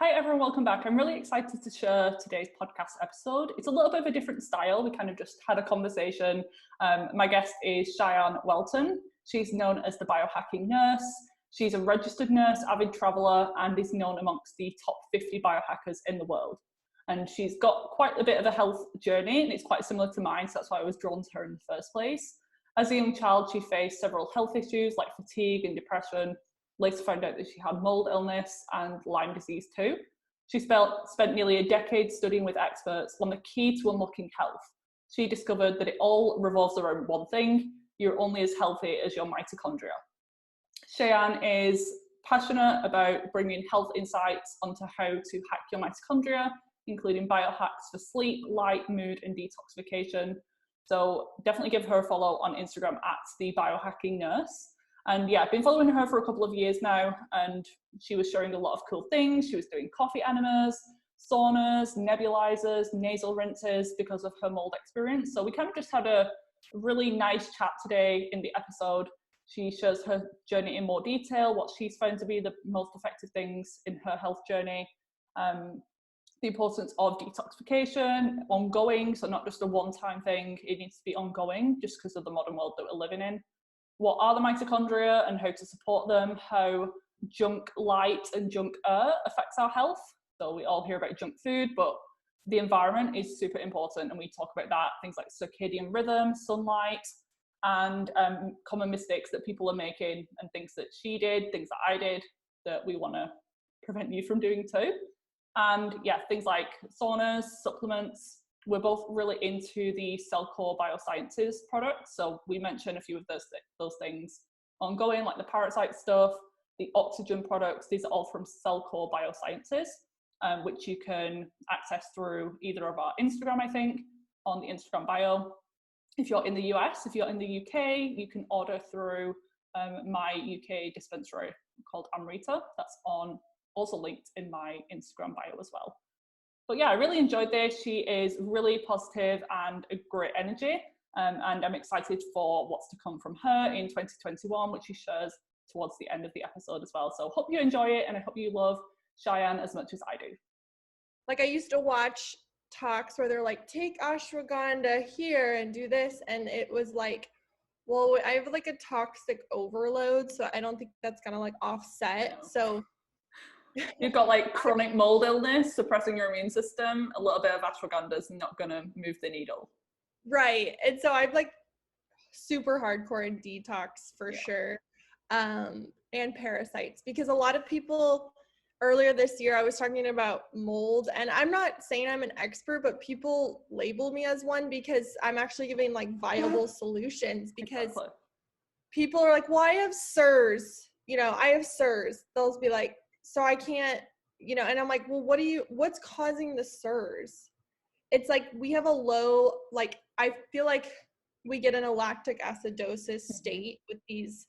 Hi everyone, welcome back. I'm really excited to share today's podcast episode. It's a little bit of a different style. We kind of just had a conversation. My guest is Cheyanne Welton. She's known as the Biohacking Nurse. She's a registered nurse, avid traveler, and is known amongst the top 50 biohackers in the world. And she's got quite a bit of a health journey, and it's quite similar to mine, so that's why I was drawn to her in the first place. As a young child, she faced several health issues like fatigue and depression. Later found out that she had mold illness and Lyme disease too. She spent nearly a decade studying with experts on the key to unlocking health. She discovered that it all revolves around one thing: you're only as healthy as your mitochondria. Cheyanne is passionate about bringing health insights onto how to hack your mitochondria, including biohacks for sleep, light, mood, and detoxification. So definitely give her a follow on Instagram at the Biohacking Nurse. And yeah, I've been following her for a couple of years now, and she was showing a lot of cool things. She was doing coffee enemas, saunas, nebulizers, nasal rinses because of her mold experience. So we kind of just had a really nice chat today in the episode. She shares her journey in more detail, what she's found to be the most effective things in her health journey, the importance of detoxification, ongoing, so not just a one-time thing, it needs to be ongoing just because of the modern world that we're living in. What are the mitochondria and how to support them, how junk light and junk air affects our health. So we all hear about junk food, but the environment is super important, and we talk about that, things like circadian rhythm, sunlight, and common mistakes that people are making, and things that she did, things that I did, that we want to prevent you from doing too. And yeah, things like saunas, supplements. We're both really into the cell core biosciences products. So we mentioned a few of those things ongoing, like the Parasite stuff, the oxygen products. These are all from cell core biosciences, which you can access through either of our Instagram, I think, on the Instagram bio. If you're in the US, if you're in the UK, you can order through my UK dispensary called Amrita. That's also linked in my Instagram bio as well. But yeah, I really enjoyed this. She is really positive and a great energy. And I'm excited for what's to come from her in 2021, which she shares towards the end of the episode as well. So hope you enjoy it, and I hope you love Cheyanne as much as I do. Like, I used to watch talks where they're like, take ashwagandha here and do this. And it was like, well, I have like a toxic overload, so I don't think that's gonna like offset. So you've got like chronic mold illness suppressing your immune system. A little bit of ashwagandha is not going to move the needle. Right. And so I'm like super hardcore in detox for sure. And parasites, because a lot of people earlier this year, I was talking about mold, and I'm not saying I'm an expert, but people label me as one because I'm actually giving like viable solutions, because people are like, well, I have SIRS, I have SIRS. They'll be like, so I can't, and I'm like, well, what's causing the SIRS? It's like, we have a low, like, I feel like we get in a lactic acidosis state with these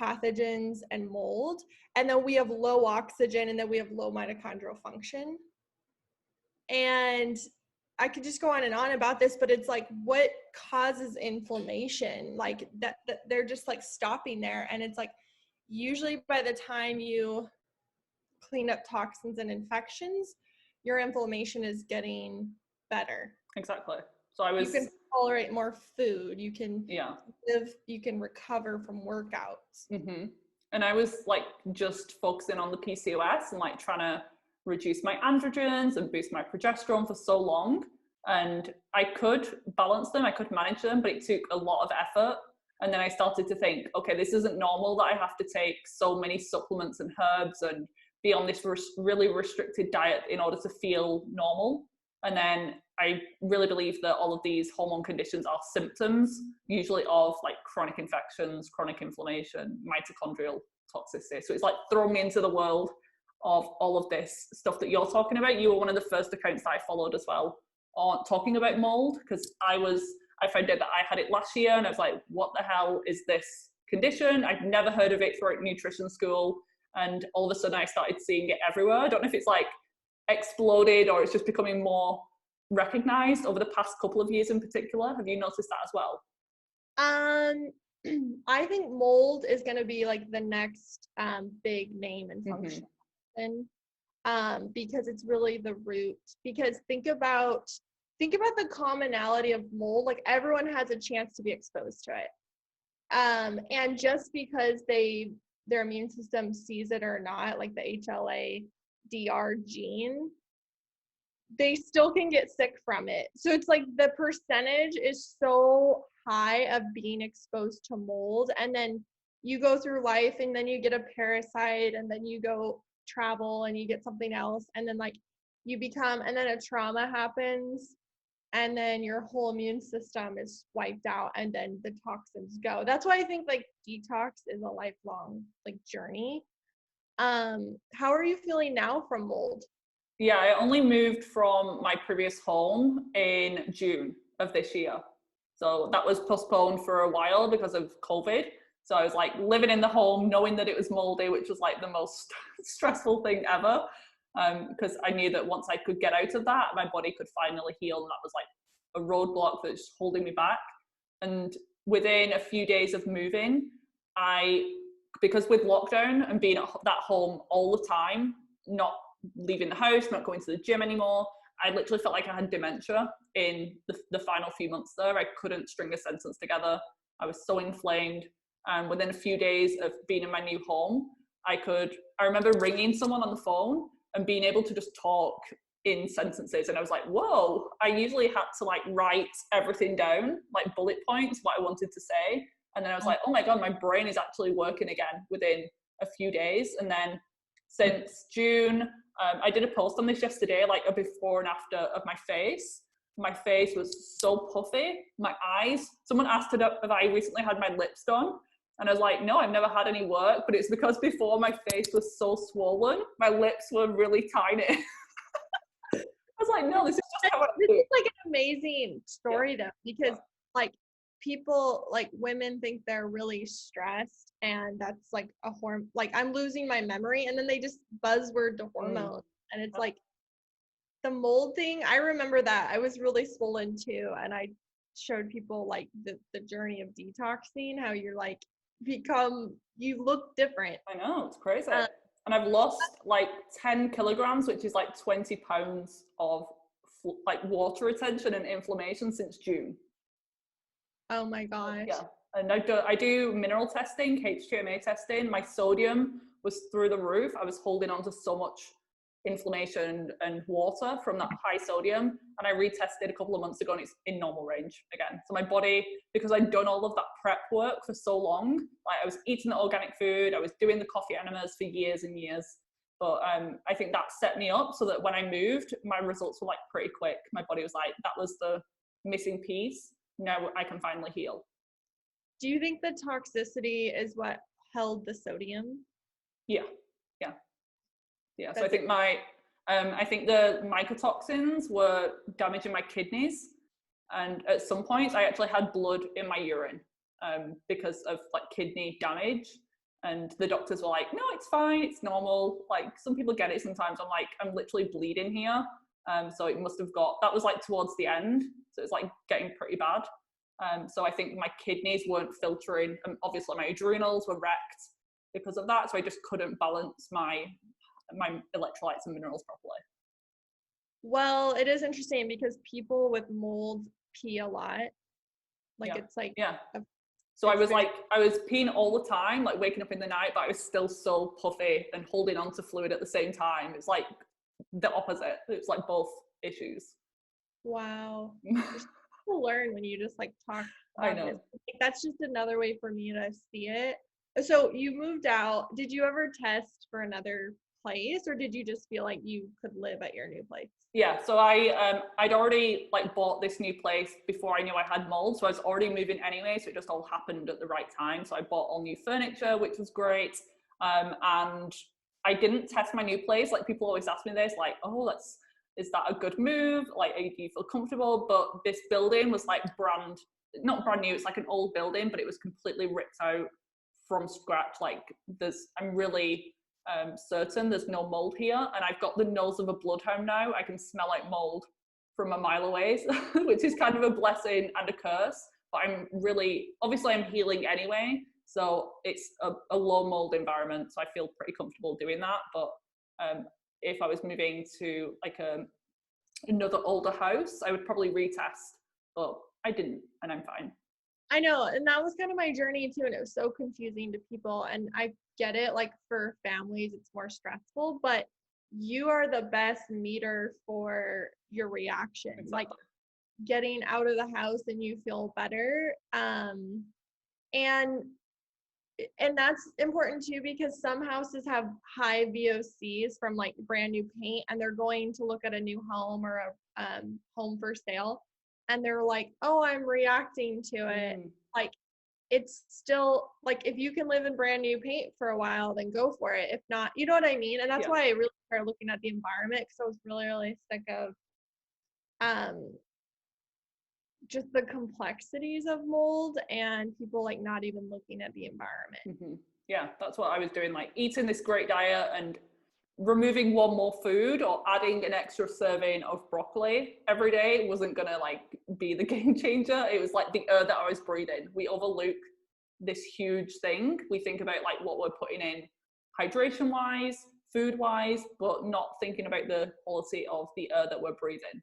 pathogens and mold, and then we have low oxygen, and then we have low mitochondrial function. And I could just go on and on about this, but it's like, what causes inflammation? Like that they're just like stopping there. And it's like, usually by the time you clean up toxins and infections, your inflammation is getting better. Exactly. So you can tolerate more food. You can live. You can recover from workouts. Mm-hmm. And I was like just focusing on the PCOS and like trying to reduce my androgens and boost my progesterone for so long. And I could balance them, I could manage them, but it took a lot of effort. And then I started to think, okay, this isn't normal that I have to take so many supplements and herbs and be on this really restricted diet in order to feel normal. And then I really believe that all of these hormone conditions are symptoms, usually of like chronic infections, chronic inflammation, mitochondrial toxicity. So it's like throwing me into the world of all of this stuff that you're talking about. You were one of the first accounts that I followed as well on talking about mold, because I found out that I had it last year, and I was like, what the hell is this condition? I'd never heard of it throughout nutrition school, and all of a sudden I started seeing it everywhere. I don't know if it's like exploded or it's just becoming more recognized over the past couple of years in particular. Have you noticed that as well? I think mold is going to be like the next big name and function. because it's really the root. Because think about the commonality of mold. Like everyone has a chance to be exposed to it. And just because their immune system sees it or not, like the HLA-DR gene, they still can get sick from it. So it's like the percentage is so high of being exposed to mold, and then you go through life and then you get a parasite, and then you go travel and you get something else, and then like you become, and then a trauma happens, and then your whole immune system is wiped out, and then the toxins go. That's why I think like detox is a lifelong like journey. How are you feeling now from mold? Yeah, I only moved from my previous home in June of this year. So that was postponed for a while because of COVID. So I was like living in the home, knowing that it was moldy, which was like the most stressful thing ever. Because I knew that once I could get out of that, my body could finally heal. And that was like a roadblock that's just holding me back. And within a few days of moving, because with lockdown and being at that home all the time, not leaving the house, not going to the gym anymore, I literally felt like I had dementia in the final few months there. I couldn't string a sentence together. I was so inflamed. And within a few days of being in my new home, I remember ringing someone on the phone and being able to just talk in sentences. And I was like, whoa, I usually had to like write everything down, like bullet points, what I wanted to say. And then I was like, oh my God, my brain is actually working again within a few days. And then since June, I did a post on this yesterday, like a before and after of my face. My face was so puffy. My eyes, someone asked if I recently had my lips done. And I was like, no, I've never had any work, but it's because before my face was so swollen, my lips were really tiny. I was like, no, this is just how I This look. is like an amazing story though, because like people, like women think they're really stressed, and that's like a hormone, like I'm losing my memory, and then they just buzzword to hormones. And it's like the mold thing. I remember that I was really swollen too, and I showed people like the journey of detoxing, how you're like you look different. I know, it's crazy. And I've lost like 10 kilograms, which is like 20 pounds of like water retention and inflammation since June. Oh my gosh. Yeah. And I do mineral testing, HTMA testing. My sodium was through the roof. I was holding on to so much inflammation and water from that high sodium. And I retested a couple of months ago and it's in normal range again. So my body, because I'd done all of that prep work for so long, like I was eating the organic food, I was doing the coffee enemas for years and years. But I think that set me up so that when I moved, my results were like pretty quick. My body was like, that was the missing piece. Now I can finally heal. Do you think the toxicity is what held the sodium? Yeah. So I think I think the mycotoxins were damaging my kidneys, and at some points I actually had blood in my urine because of like kidney damage. And the doctors were like, no, it's fine, it's normal. Like some people get it sometimes. I'm like, I'm literally bleeding here. So it must have that was like towards the end. So it's like getting pretty bad. So I think my kidneys weren't filtering, and obviously my adrenals were wrecked because of that. So I just couldn't balance my electrolytes and minerals properly. Well, it is interesting because people with mold pee a lot. Like it's like so I was peeing all the time, like waking up in the night, but I was still so puffy and holding on to fluid at the same time. It's like the opposite. It's like both issues. Wow. To learn when you just like talk. I know. That's just another way for me to see it. So you moved out. Did you ever test for another place, or did you just feel like you could live at your new place? Yeah, so I'd already like bought this new place before I knew I had mold, so I was already moving anyway, so it just all happened at the right time. So I bought all new furniture, which was great, and I didn't test my new place. Like people always ask me this, like, oh, is that a good move? Like, do you feel comfortable? But this building was like not brand new. It's like an old building, but it was completely ripped out from scratch. Like I'm really certain there's no mold here, and I've got the nose of a bloodhound now. I can smell like mold from a mile away, which is kind of a blessing and a curse. But obviously I'm healing anyway, so it's a low mold environment, so I feel pretty comfortable doing that. But if I was moving to like another older house, I would probably retest, but I didn't, and I'm fine. I know, and that was kind of my journey too, and it was so confusing to people, and I get it, like for families it's more stressful, but you are the best meter for your reactions. Exactly. Like getting out of the house and you feel better, and that's important too, because some houses have high VOCs from like brand new paint, and they're going to look at a new home or a home for sale, and they're like, oh, I'm reacting to it. Like, it's still like, if you can live in brand new paint for a while, then go for it. If not, you know what I mean? And that's why I really started looking at the environment, because I was really, really sick of just the complexities of mold and people like not even looking at the environment. Yeah, that's what I was doing, like eating this great diet and removing one more food or adding an extra serving of broccoli every day wasn't gonna like be the game changer. It was like the air that I was breathing. We overlook this huge thing. We think about like what we're putting in hydration wise, food wise, but not thinking about the quality of the air that we're breathing.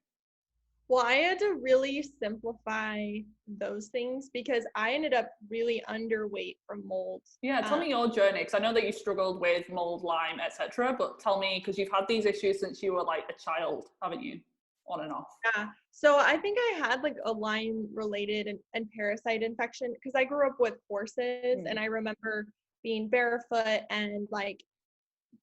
Well, I had to really simplify those things because I ended up really underweight from mold. Yeah, tell me your journey, because I know that you struggled with mold, Lyme, etc. But tell me, because you've had these issues since you were like a child, haven't you? On and off. Yeah. So I think I had like a Lyme related and parasite infection because I grew up with horses, and I remember being barefoot and like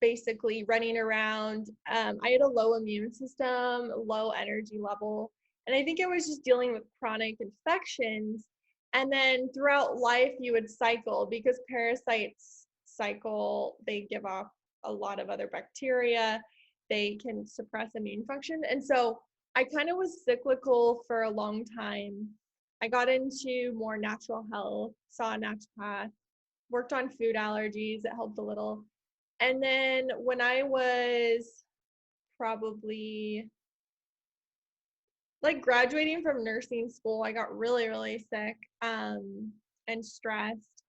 basically running around. I had a low immune system, low energy level, and I think I was just dealing with chronic infections. And then throughout life, you would cycle because parasites cycle, they give off a lot of other bacteria, they can suppress immune function. And so I kind of was cyclical for a long time. I got into more natural health, saw a naturopath, worked on food allergies, it helped a little. And then when I was probably like graduating from nursing school, I got really, really sick and stressed.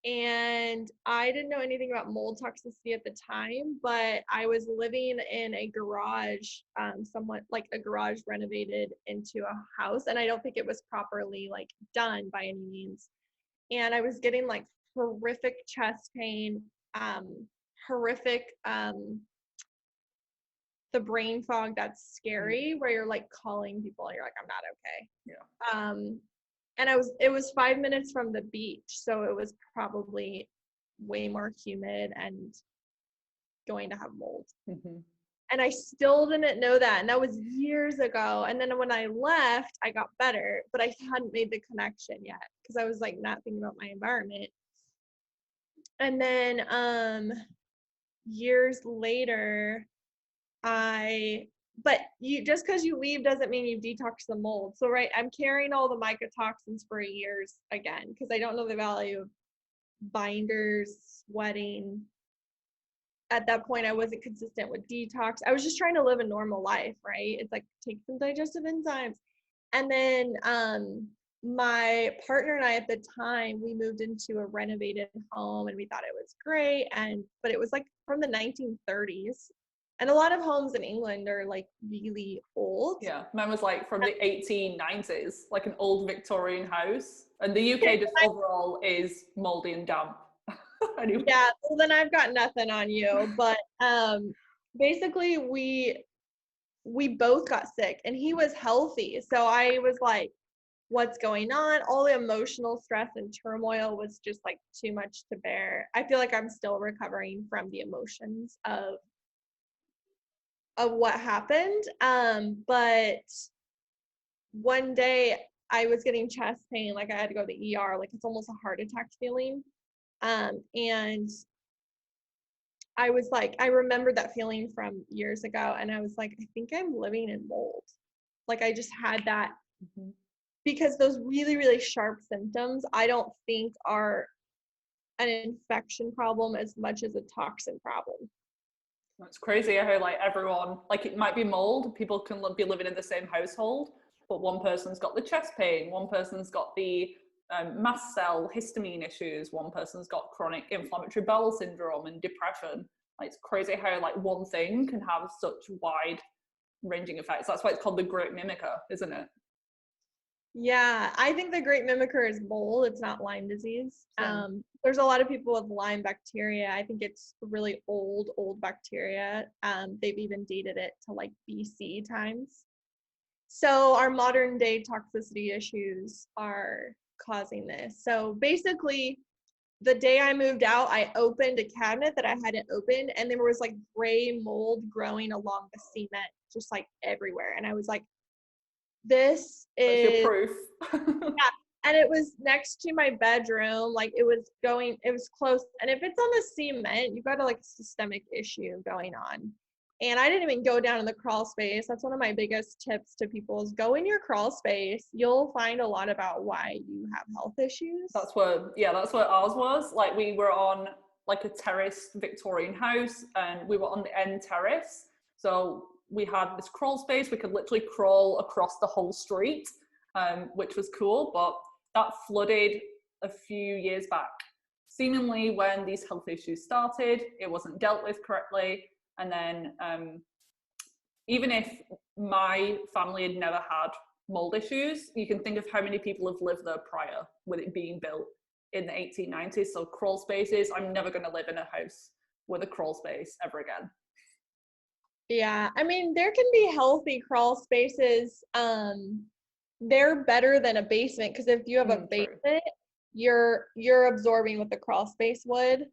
And I didn't know anything about mold toxicity at the time, but I was living in a garage, somewhat like a garage renovated into a house. And I don't think it was properly like done by any means. And I was getting like horrific chest pain, horrific the brain fog that's scary, where you're like calling people, you're like, I'm not okay. Yeah. And it was 5 minutes from the beach, so it was probably way more humid and going to have mold. And I still didn't know that, and that was years ago. And then when I left, I got better, but I hadn't made the connection yet because I was like not thinking about my environment. And then years later, but you just because you leave doesn't mean you detox the mold. So right, I'm carrying all the mycotoxins for years again because I don't know the value of binders, sweating. At that point, I wasn't consistent with detox. I was just trying to live a normal life, right? It's like take some digestive enzymes. And then my partner and I at the time, we moved into a renovated home and we thought it was great. But it was like from the 1930s. And a lot of homes in England are like really old. Yeah, mine was like from the 1890s, like an old Victorian house. And the UK just overall is moldy and damp. Anyway. Yeah, well then I've got nothing on you. But basically we both got sick and he was healthy. So I was like, what's going on? All the emotional stress and turmoil was just like too much to bear. I feel like I'm still recovering from the emotions of what happened. But one day I was getting chest pain, like I had to go to the ER, like it's almost a heart attack feeling. And I was like, I remembered that feeling from years ago, and I was like, I think I'm living in mold. Like I just had that because those really, really sharp symptoms, I don't think are an infection problem as much as a toxin problem. It's crazy how like everyone, like it might be mold, people can be living in the same household, but one person's got the chest pain, one person's got the mast cell histamine issues, one person's got chronic inflammatory bowel syndrome and depression. Like, it's crazy how like one thing can have such wide ranging effects. That's why it's called the great mimicker, isn't it? Yeah, I think the great mimicker is mold. It's not Lyme disease. There's a lot of people with Lyme bacteria. I think it's really old bacteria. They've even dated it to like BC times. So our modern day toxicity issues are causing this. So basically, the day I moved out, I opened a cabinet that I hadn't opened, and there was like gray mold growing along the cement, just like everywhere. And I was like, this That's your is, proof. yeah. And it was next to my bedroom, like it was close. And if it's on the cement, you've got a like systemic issue going on. And I didn't even go down in the crawl space. That's one of my biggest tips to people is go in your crawl space. You'll find a lot about why you have health issues. That's what ours was. Like, we were on like a terraced Victorian house, and we were on the end terrace. So we had this crawl space. We could literally crawl across the whole street, which was cool. But that flooded a few years back. Seemingly, when these health issues started, it wasn't dealt with correctly. And then even if my family had never had mold issues, you can think of how many people have lived there prior with it being built in the 1890s. So crawl spaces, I'm never going to live in a house with a crawl space ever again. Yeah, I mean, there can be healthy crawl spaces. They're better than a basement because if you have a basement, you're absorbing what the crawl space would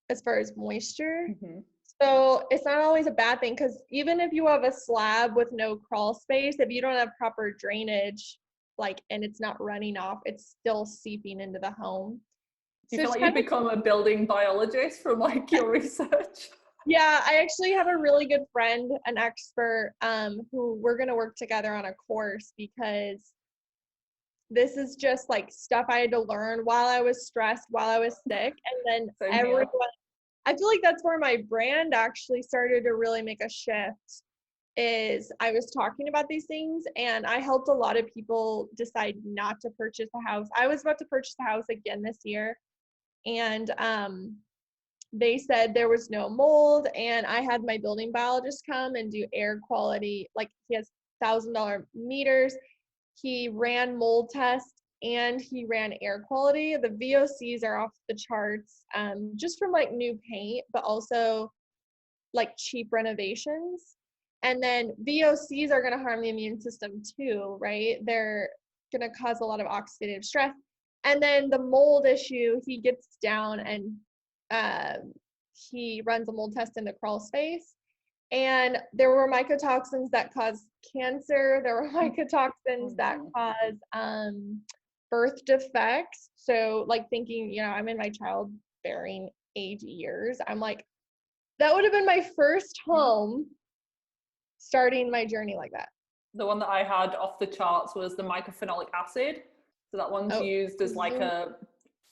as far as moisture. Mm-hmm. So it's not always a bad thing because even if you have a slab with no crawl space, if you don't have proper drainage, like, and it's not running off, it's still seeping into the home. Do you feel like you've become a building biologist from like your research? Yeah, I actually have a really good friend, an expert, who we're going to work together on a course because this is just like stuff I had to learn while I was stressed, while I was sick. And then everyone, I feel like that's where my brand actually started to really make a shift is I was talking about these things and I helped a lot of people decide not to purchase a house. I was about to purchase a house again this year and they said there was no mold and I had my building biologist come and do air quality. Like he has $1,000 meters. He ran mold tests and he ran air quality. The VOCs are off the charts, just from like new paint, but also like cheap renovations. And then VOCs are going to harm the immune system too, right? They're going to cause a lot of oxidative stress. And then the mold issue, he gets down and he runs a mold test in the crawl space. And there were mycotoxins that cause cancer. There were mycotoxins that cause birth defects. So like thinking, you know, I'm in my childbearing age years. I'm like, that would have been my first home starting my journey like that. The one that I had off the charts was the mycophenolic acid. So that one's used as like a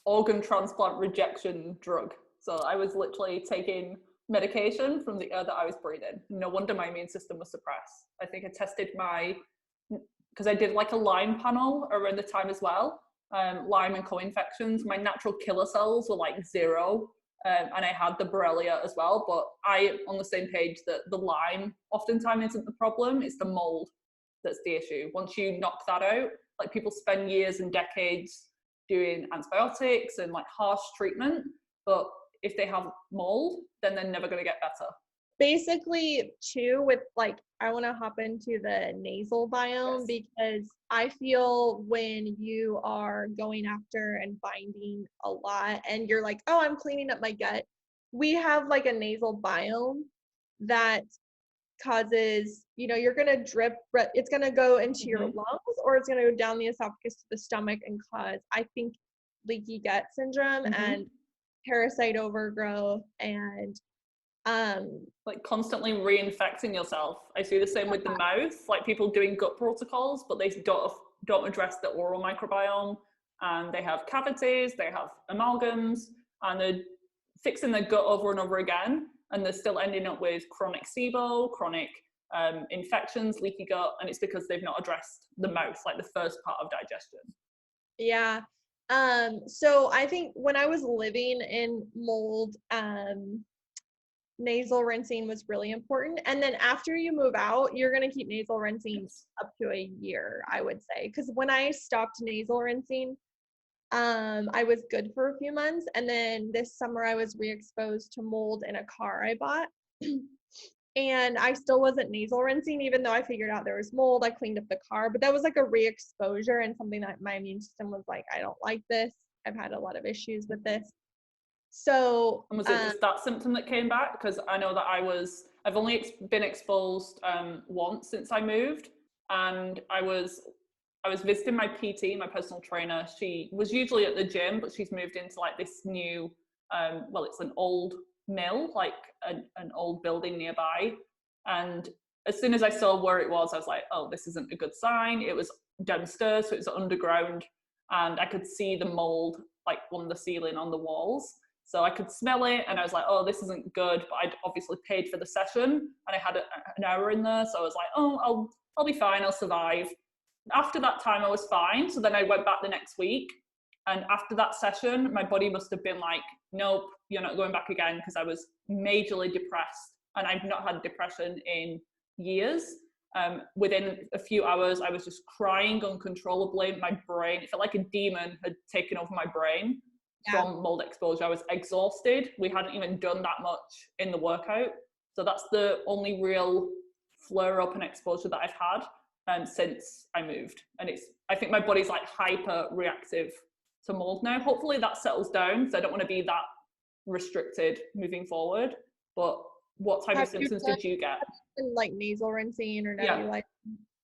organ transplant rejection drug. So I was literally taking medication from the air that I was breathing. No wonder my immune system was suppressed. I think I tested because I did like a Lyme panel around the time as well, Lyme and co-infections. My natural killer cells were like 0. And I had the Borrelia as well, but I on the same page that the Lyme oftentimes isn't the problem, it's the mold that's the issue. Once you knock that out, like people spend years and decades doing antibiotics and like harsh treatment, but if they have mold, then they're never going to get better. Basically, too, with like, I want to hop into the nasal biome because I feel when you are going after and binding a lot and you're like, oh, I'm cleaning up my gut, we have like a nasal biome that causes, you know, you're going to drip, it's going to go into your lungs or it's going to go down the esophagus to the stomach and cause, I think, leaky gut syndrome and parasite overgrowth and like constantly reinfecting yourself. I see the same with the mouth, like people doing gut protocols, but they don't address the oral microbiome, and they have cavities, they have amalgams, and they're fixing their gut over and over again, and they're still ending up with chronic SIBO, chronic infections, leaky gut, and it's because they've not addressed the mouth, like the first part of digestion. Yeah. So I think when I was living in mold, nasal rinsing was really important. And then after you move out, you're going to keep nasal rinsing up to a year, I would say. Because when I stopped nasal rinsing, I was good for a few months. And then this summer I was re-exposed to mold in a car I bought. And I still wasn't nasal rinsing, even though I figured out there was mold. I cleaned up the car, but that was like a re-exposure and something that my immune system was like, I don't like this. I've had a lot of issues with this. So, and was it just that symptom that came back? Because I know that I've only been exposed once since I moved, and I was visiting my PT, my personal trainer. She was usually at the gym, but she's moved into like this new, well, it's an old mill, like an old building nearby. And as soon as I saw where it was, I was like, oh, this isn't a good sign. It was downstairs, so it was underground, and I could see the mold like on the ceiling, on the walls. So I could smell it, and I was like, oh, this isn't good. But I'd obviously paid for the session, and I had an hour in there, so I was like, oh, I'll be fine, I'll survive. After that time, I was fine. So then I went back the next week, and after that session, my body must have been like, nope, you're not going back again, because I was majorly depressed, and I've not had depression in years. Within a few hours, I was just crying uncontrollably. My brain, it felt like a demon had taken over my brain from mold exposure. I was exhausted. We hadn't even done that much in the workout. So that's the only real flare up and exposure that I've had since I moved. And I think my body's like hyper reactive to mold now. Hopefully that settles down, so I don't want to be that restricted moving forward. But what type of symptoms did you get? Like nasal rinsing or nebulizing?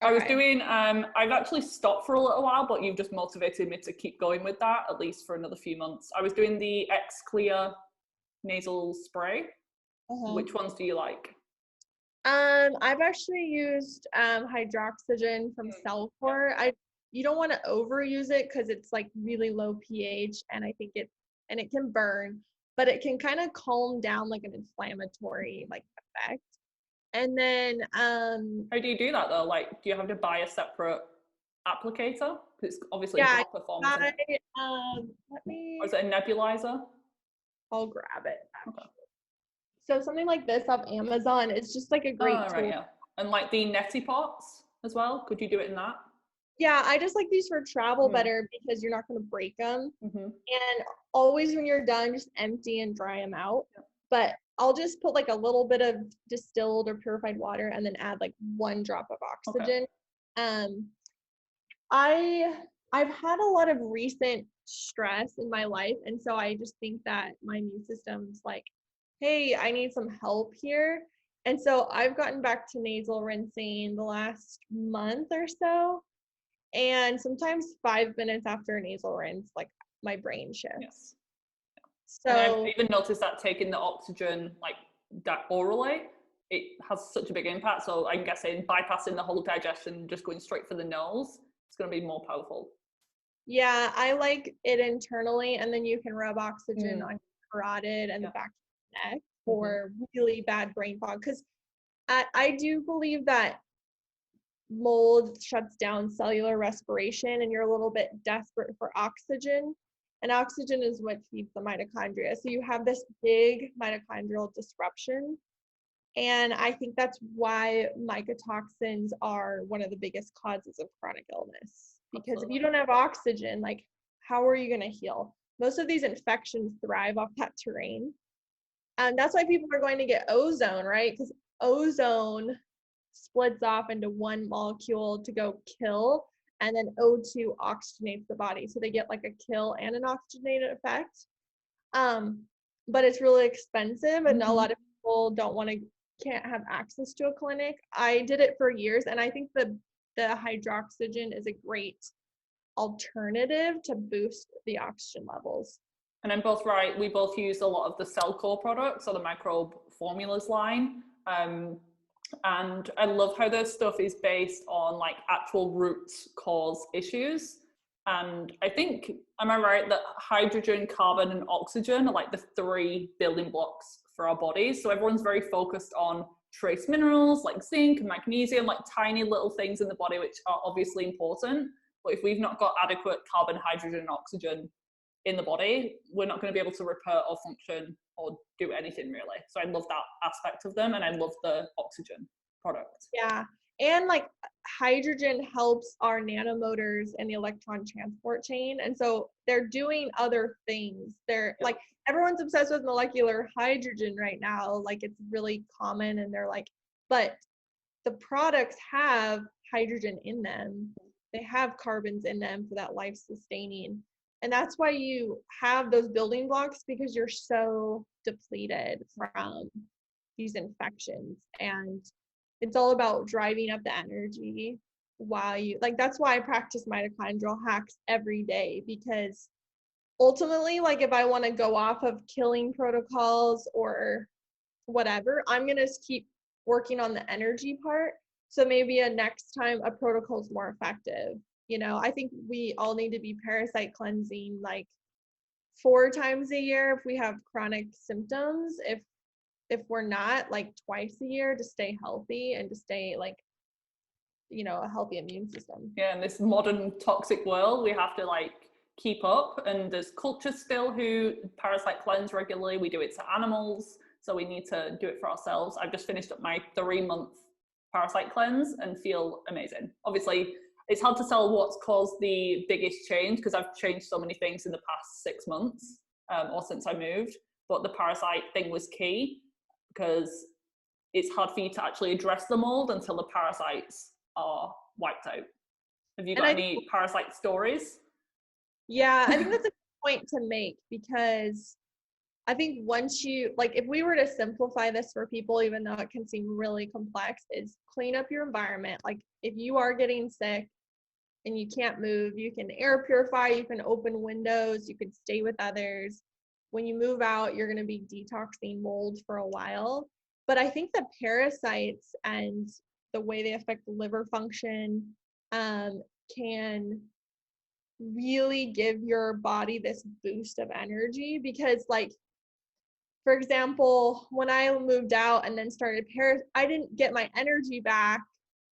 I was doing, I've actually stopped for a little while, but you've just motivated me to keep going with that, at least for another few months. I was doing the X-Clear nasal spray. Which ones do you like? I've actually used hydroxygen from Cellcore. You don't want to overuse it because it's like really low pH, and I think it can burn, but it can kind of calm down like an inflammatory like effect. And then how do you do that though? Like, do you have to buy a separate applicator? Because it's obviously drop performance. Let me. Or is it a nebulizer? I'll grab it. Okay. So something like this off Amazon, it's just like a great tool. Right, yeah. And like the neti pots as well. Could you do it in that? Yeah, I just like these for travel better because you're not going to break them. And always when you're done, just empty and dry them out. But I'll just put like a little bit of distilled or purified water and then add like 1 drop of oxygen. I've had a lot of recent stress in my life, and so I just think that my immune system's like, hey, I need some help here. And so I've gotten back to nasal rinsing the last month or so. And sometimes 5 minutes after a nasal rinse, like my brain shifts. Yes. So and I've even noticed that taking the oxygen like that orally, it has such a big impact. So I'm guessing bypassing the whole digestion, just going straight for the nose, it's going to be more powerful. Yeah, I like it internally, and then you can rub oxygen on your carotid and the back of the neck for really bad brain fog. Because I do believe that mold shuts down cellular respiration, and you're a little bit desperate for oxygen. And oxygen is what feeds the mitochondria. So you have this big mitochondrial disruption. And I think that's why mycotoxins are one of the biggest causes of chronic illness. Because if you don't have oxygen, like, how are you going to heal? Most of these infections thrive off that terrain. And that's why people are going to get ozone, right? Because ozone splits off into one molecule to go kill, and then O2 oxygenates the body. So they get like a kill and an oxygenated effect. But it's really expensive, and a lot of people can't have access to a clinic. I did it for years, and I think the hydroxygen is a great alternative to boost the oxygen levels. And I'm both right. We both use a lot of the Cellcore products, or the microbe formulas line. And I love how their stuff is based on like actual root cause issues. And I think, am I right that hydrogen, carbon, and oxygen are like the 3 building blocks for our bodies? So everyone's very focused on trace minerals like zinc and magnesium, like tiny little things in the body, which are obviously important. But if we've not got adequate carbon, hydrogen, and oxygen in the body, we're not going to be able to repair or function or do anything really. So I love that aspect of them, and I love the oxygen product. Yeah. And like hydrogen helps our nanomotors and the electron transport chain. And so they're doing other things. They're like, everyone's obsessed with molecular hydrogen right now. Like it's really common, and they're like, but the products have hydrogen in them. They have carbons in them for that life sustaining. And that's why you have those building blocks, because you're so depleted from these infections. And it's all about driving up the energy while you, like, that's why I practice mitochondrial hacks every day, because ultimately, like, if I want to go off of killing protocols or whatever, I'm going to keep working on the energy part. So maybe a next time a protocol is more effective. You know, I think we all need to be parasite cleansing like 4 times a year if we have chronic symptoms. If we're not, like twice a year, to stay healthy and to stay like, you know, a healthy immune system. Yeah, in this modern toxic world, we have to like keep up. And there's cultures still who parasite cleanse regularly. We do it to animals, so we need to do it for ourselves. I've just finished up my 3-month parasite cleanse and feel amazing. Obviously, it's hard to tell what's caused the biggest change, because I've changed so many things in the past 6 months or since I moved. But the parasite thing was key, because it's hard for you to actually address the mold until the parasites are wiped out. Have you got any parasite stories? Yeah, I think that's a good point to make, because I think once you, like, if we were to simplify this for people, even though it can seem really complex, is clean up your environment. Like, if you are getting sick and you can't move, you can air purify, you can open windows, you can stay with others. When you move out, you're going to be detoxing mold for a while. But I think the parasites and the way they affect liver function can really give your body this boost of energy. Because, like, for example, when I moved out and then started I didn't get my energy back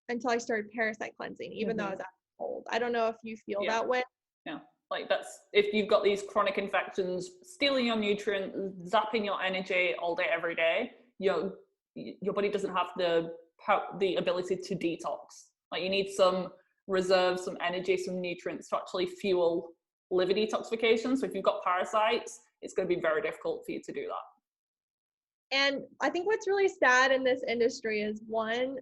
until I started parasite cleansing, even though I was out cold. I don't know if you feel that way. Yeah, like that's, if you've got these chronic infections stealing your nutrient, zapping your energy all day, every day, your body doesn't have the ability to detox. Like, you need some reserve, some energy, some nutrients to actually fuel liver detoxification. So if you've got parasites, it's going to be very difficult for you to do that. And I think what's really sad in this industry is, one,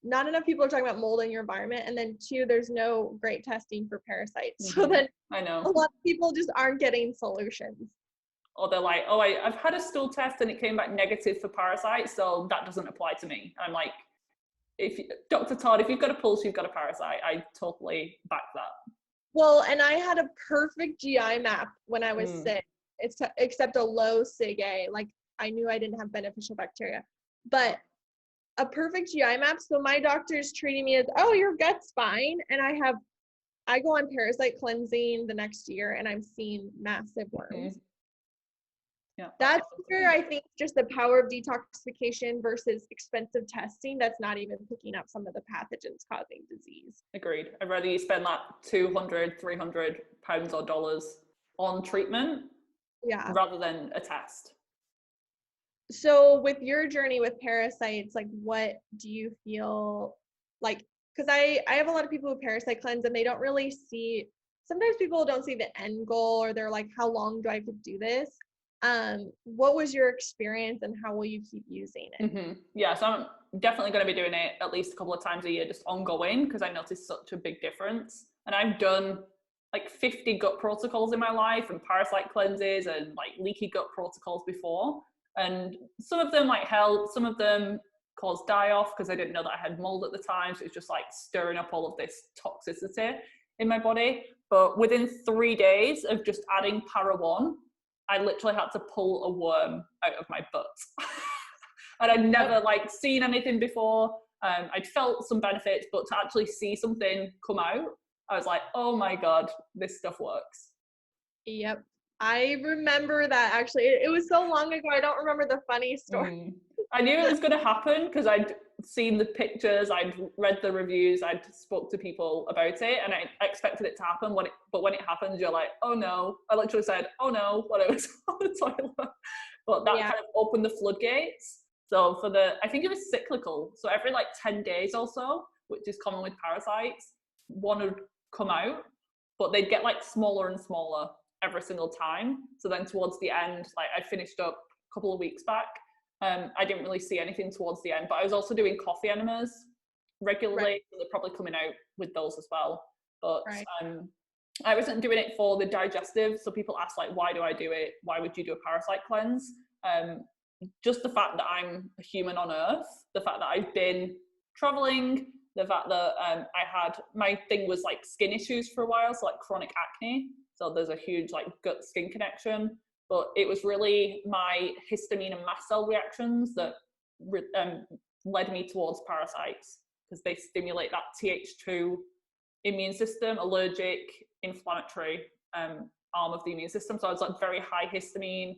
not enough people are talking about mold in your environment, and then 2, there's no great testing for parasites. So then I know a lot of people just aren't getting solutions. Or they're like, oh, I've had a stool test and it came back negative for parasites, so that doesn't apply to me. And I'm like, Dr. Todd, if you've got a pulse, you've got a parasite. I totally back that. Well, and I had a perfect GI map when I was sick, except a low SIG-A. Like, I knew I didn't have beneficial bacteria, but a perfect GI map. So my doctor's treating me as, oh, your gut's fine. And I go on parasite cleansing the next year and I'm seeing massive worms. Yeah, that's where I think just the power of detoxification versus expensive testing that's not even picking up some of the pathogens causing disease. Agreed. I'd rather you spend that 200, 300 pounds or dollars on treatment rather than a test. So with your journey with parasites, like, what do you feel like? Because I have a lot of people who parasite cleanse and they don't really see, sometimes people don't see the end goal, or they're like, how long do I have to do this? What was your experience and how will you keep using it? Yeah, so I'm definitely going to be doing it at least a couple of times a year, just ongoing, because I noticed such a big difference. And I've done like 50 gut protocols in my life, and parasite cleanses and like leaky gut protocols before. And some of them like help, some of them caused die-off because I didn't know that I had mold at the time. So it's just like stirring up all of this toxicity in my body. But within 3 days of just adding Para 1, I literally had to pull a worm out of my butt. And I'd never like seen anything before. I'd felt some benefits, but to actually see something come out, I was like, oh my God, this stuff works. Yep. I remember that actually. It was so long ago, I don't remember the funny story. I knew it was going to happen because I'd seen the pictures, I'd read the reviews, I'd spoke to people about it, and I expected it to happen. But when it happens, you're like, oh no. I literally said, oh no, when I was on the toilet. but that kind of opened the floodgates. So I think it was cyclical. So every like 10 days or so, which is common with parasites, one would come out, but they'd get like smaller and smaller every single time. So then towards the end, like I finished up a couple of weeks back, I didn't really see anything towards the end, but I was also doing coffee enemas regularly. So they're probably coming out with those as well. But I wasn't doing it for the digestive. So people ask like, why do I do it? Why would you do a parasite cleanse? Just the fact that I'm a human on Earth, the fact that I've been traveling, the fact that my thing was like skin issues for a while, so like chronic acne. So there's a huge like gut skin connection. But it was really my histamine and mast cell reactions that led me towards parasites, because they stimulate that Th2 immune system, allergic, inflammatory arm of the immune system. So I was like very high histamine,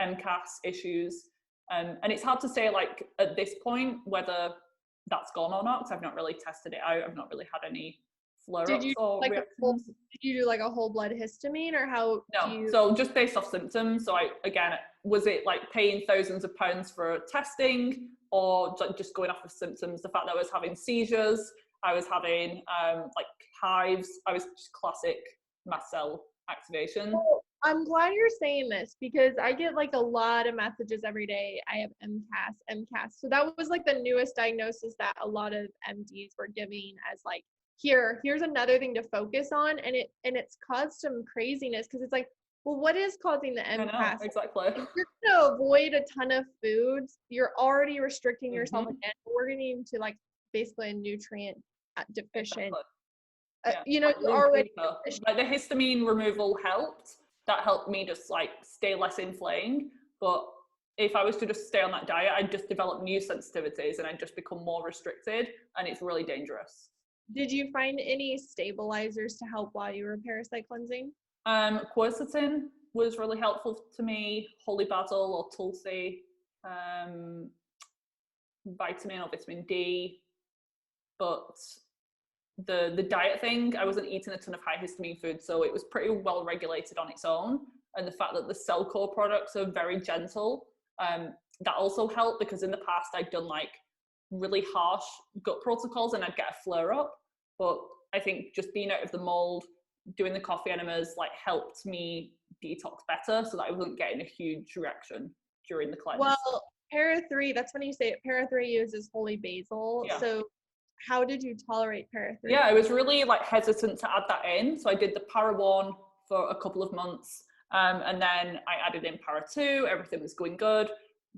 MCAS issues. And it's hard to say like at this point whether that's gone or not, because I've not really tested it out. I've not really had any flare-ups or reactions. Did you do like a whole blood histamine, or how? No, so just based off symptoms. So was it like paying thousands of pounds for testing, or just going off of symptoms? The fact that I was having seizures, I was having like hives, I was just classic mast cell activation. Well, I'm glad you're saying this, because I get like a lot of messages every day. I have MCAS. So that was like the newest diagnosis that a lot of MDs were giving as like, here's another thing to focus on. And it's caused some craziness, because it's like, well, what is causing the MCAS? I know, exactly. If you're going to avoid a ton of foods, you're already restricting yourself again. We're getting into like basically a nutrient deficient. Exactly. You already like the histamine removal helped. That helped me just like stay less inflamed. But if I was to just stay on that diet, I'd just develop new sensitivities and I'd just become more restricted, and it's really dangerous. Did you find any stabilizers to help while you were parasite cleansing? Quercetin was really helpful to me, holy basil or tulsi, vitamin or vitamin D. But the diet thing, I wasn't eating a ton of high histamine food, so it was pretty well regulated on its own. And the fact that the Cellcore products are very gentle, that also helped, because in the past I'd done like really harsh gut protocols and I'd get a flare up. But I think just being out of the mold, doing the coffee enemas like helped me detox better, so that I wasn't getting a huge reaction during the cleanse. Well, Para 3, that's when you say it. Para 3 uses holy basil. Yeah. So how did you tolerate Para 3? Yeah, I was really like hesitant to add that in. So I did the Para 1 for a couple of months. And then I added in Para 2, everything was going good.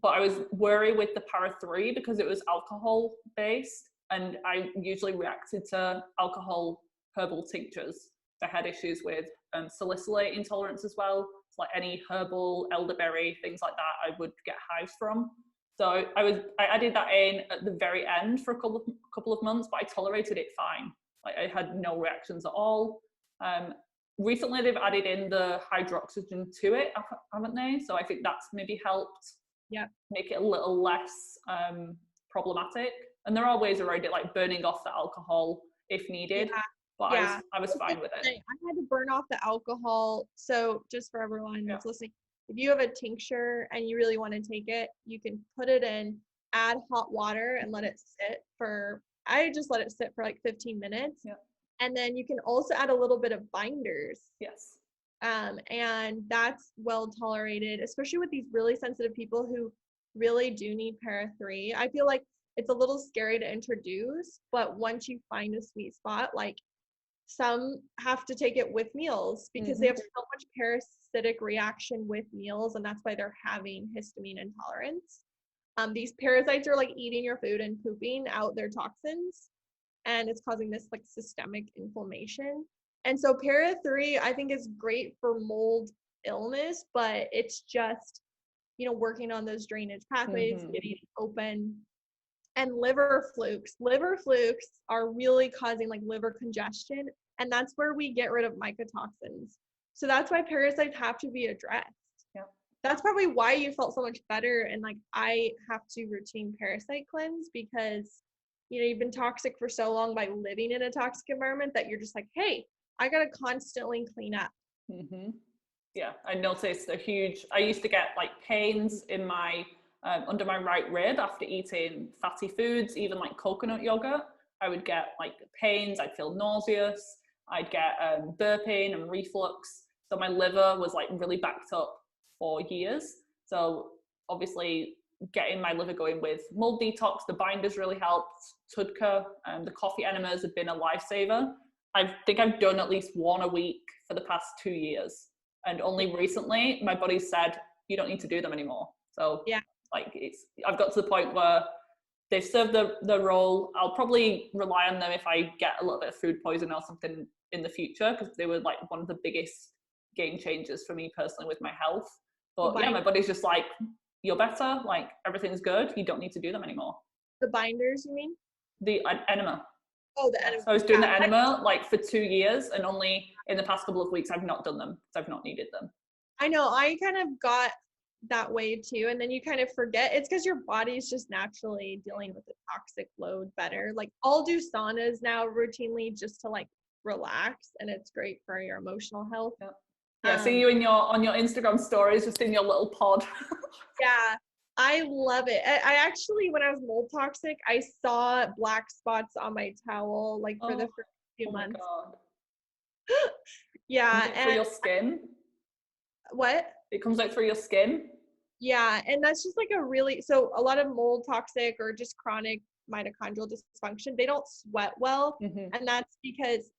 But I was worried with the Para 3 because it was alcohol based. And I usually reacted to alcohol herbal tinctures. I had issues with salicylate intolerance as well. It's like any herbal, elderberry, things like that, I would get hives from. So I added that in at the very end for a couple of months, but I tolerated it fine. Like I had no reactions at all. Recently they've added in the hydroxygen to it, haven't they? So I think that's maybe helped make it a little less problematic. And there are ways around it, like burning off the alcohol if needed. But I was fine with it. I had to burn off the alcohol. So just for everyone that's listening, if you have a tincture and you really want to take it, you can put it in, add hot water and let it sit I just let it sit for like 15 minutes. Yeah. And then you can also add a little bit of binders. Yes. And that's well tolerated, especially with these really sensitive people who really do need Para 3. I feel like it's a little scary to introduce, but once you find a sweet spot, like some have to take it with meals because they have so much parasitic reaction with meals, and that's why they're having histamine intolerance. These parasites are like eating your food and pooping out their toxins, and it's causing this like systemic inflammation. And so Para 3 I think is great for mold illness, but it's just, working on those drainage pathways, getting open. And liver flukes are really causing like liver congestion, and that's where we get rid of mycotoxins. So that's why parasites have to be addressed. Yeah. That's probably why you felt so much better. And like I have to routine parasite cleanse because you've been toxic for so long by living in a toxic environment that you're just like, hey, I gotta constantly clean up. Yeah, I noticed I used to get like pains in my, under my right rib after eating fatty foods, even like coconut yogurt. I would get like pains, I'd feel nauseous, I'd get burping and reflux. So my liver was like really backed up for years. So obviously getting my liver going with mold detox, the binders really helped. Tudka, the coffee enemas have been a lifesaver. I think I've done at least one a week for the past 2 years. And only recently my body said, you don't need to do them anymore. So Yeah. like I've got to the point where they've served the role. I'll probably rely on them if I get a little bit of food poison or something in the future, because they were like one of the biggest game changers for me personally with my health. But yeah, my body's just like, you're better, like everything's good, you don't need to do them anymore. The binders, you mean? The enema. Oh, the enema. So I was doing the enema like for 2 years, and only in the past couple of weeks I've not done them because I've not needed them. I know, I kind of got that way too, and then you kind of forget. It's because your body's just naturally dealing with the toxic load better. Like I'll do saunas now routinely just to like relax, and it's great for your emotional health. Yeah, see you on your Instagram stories, just in your little pod. Yeah, I love it. I actually, when I was mold toxic, I saw black spots on my towel like for the first few months. God. Yeah, and through your skin. What? It comes out through your skin. Yeah, and that's just like so a lot of mold toxic or just chronic mitochondrial dysfunction, they don't sweat well, and that's because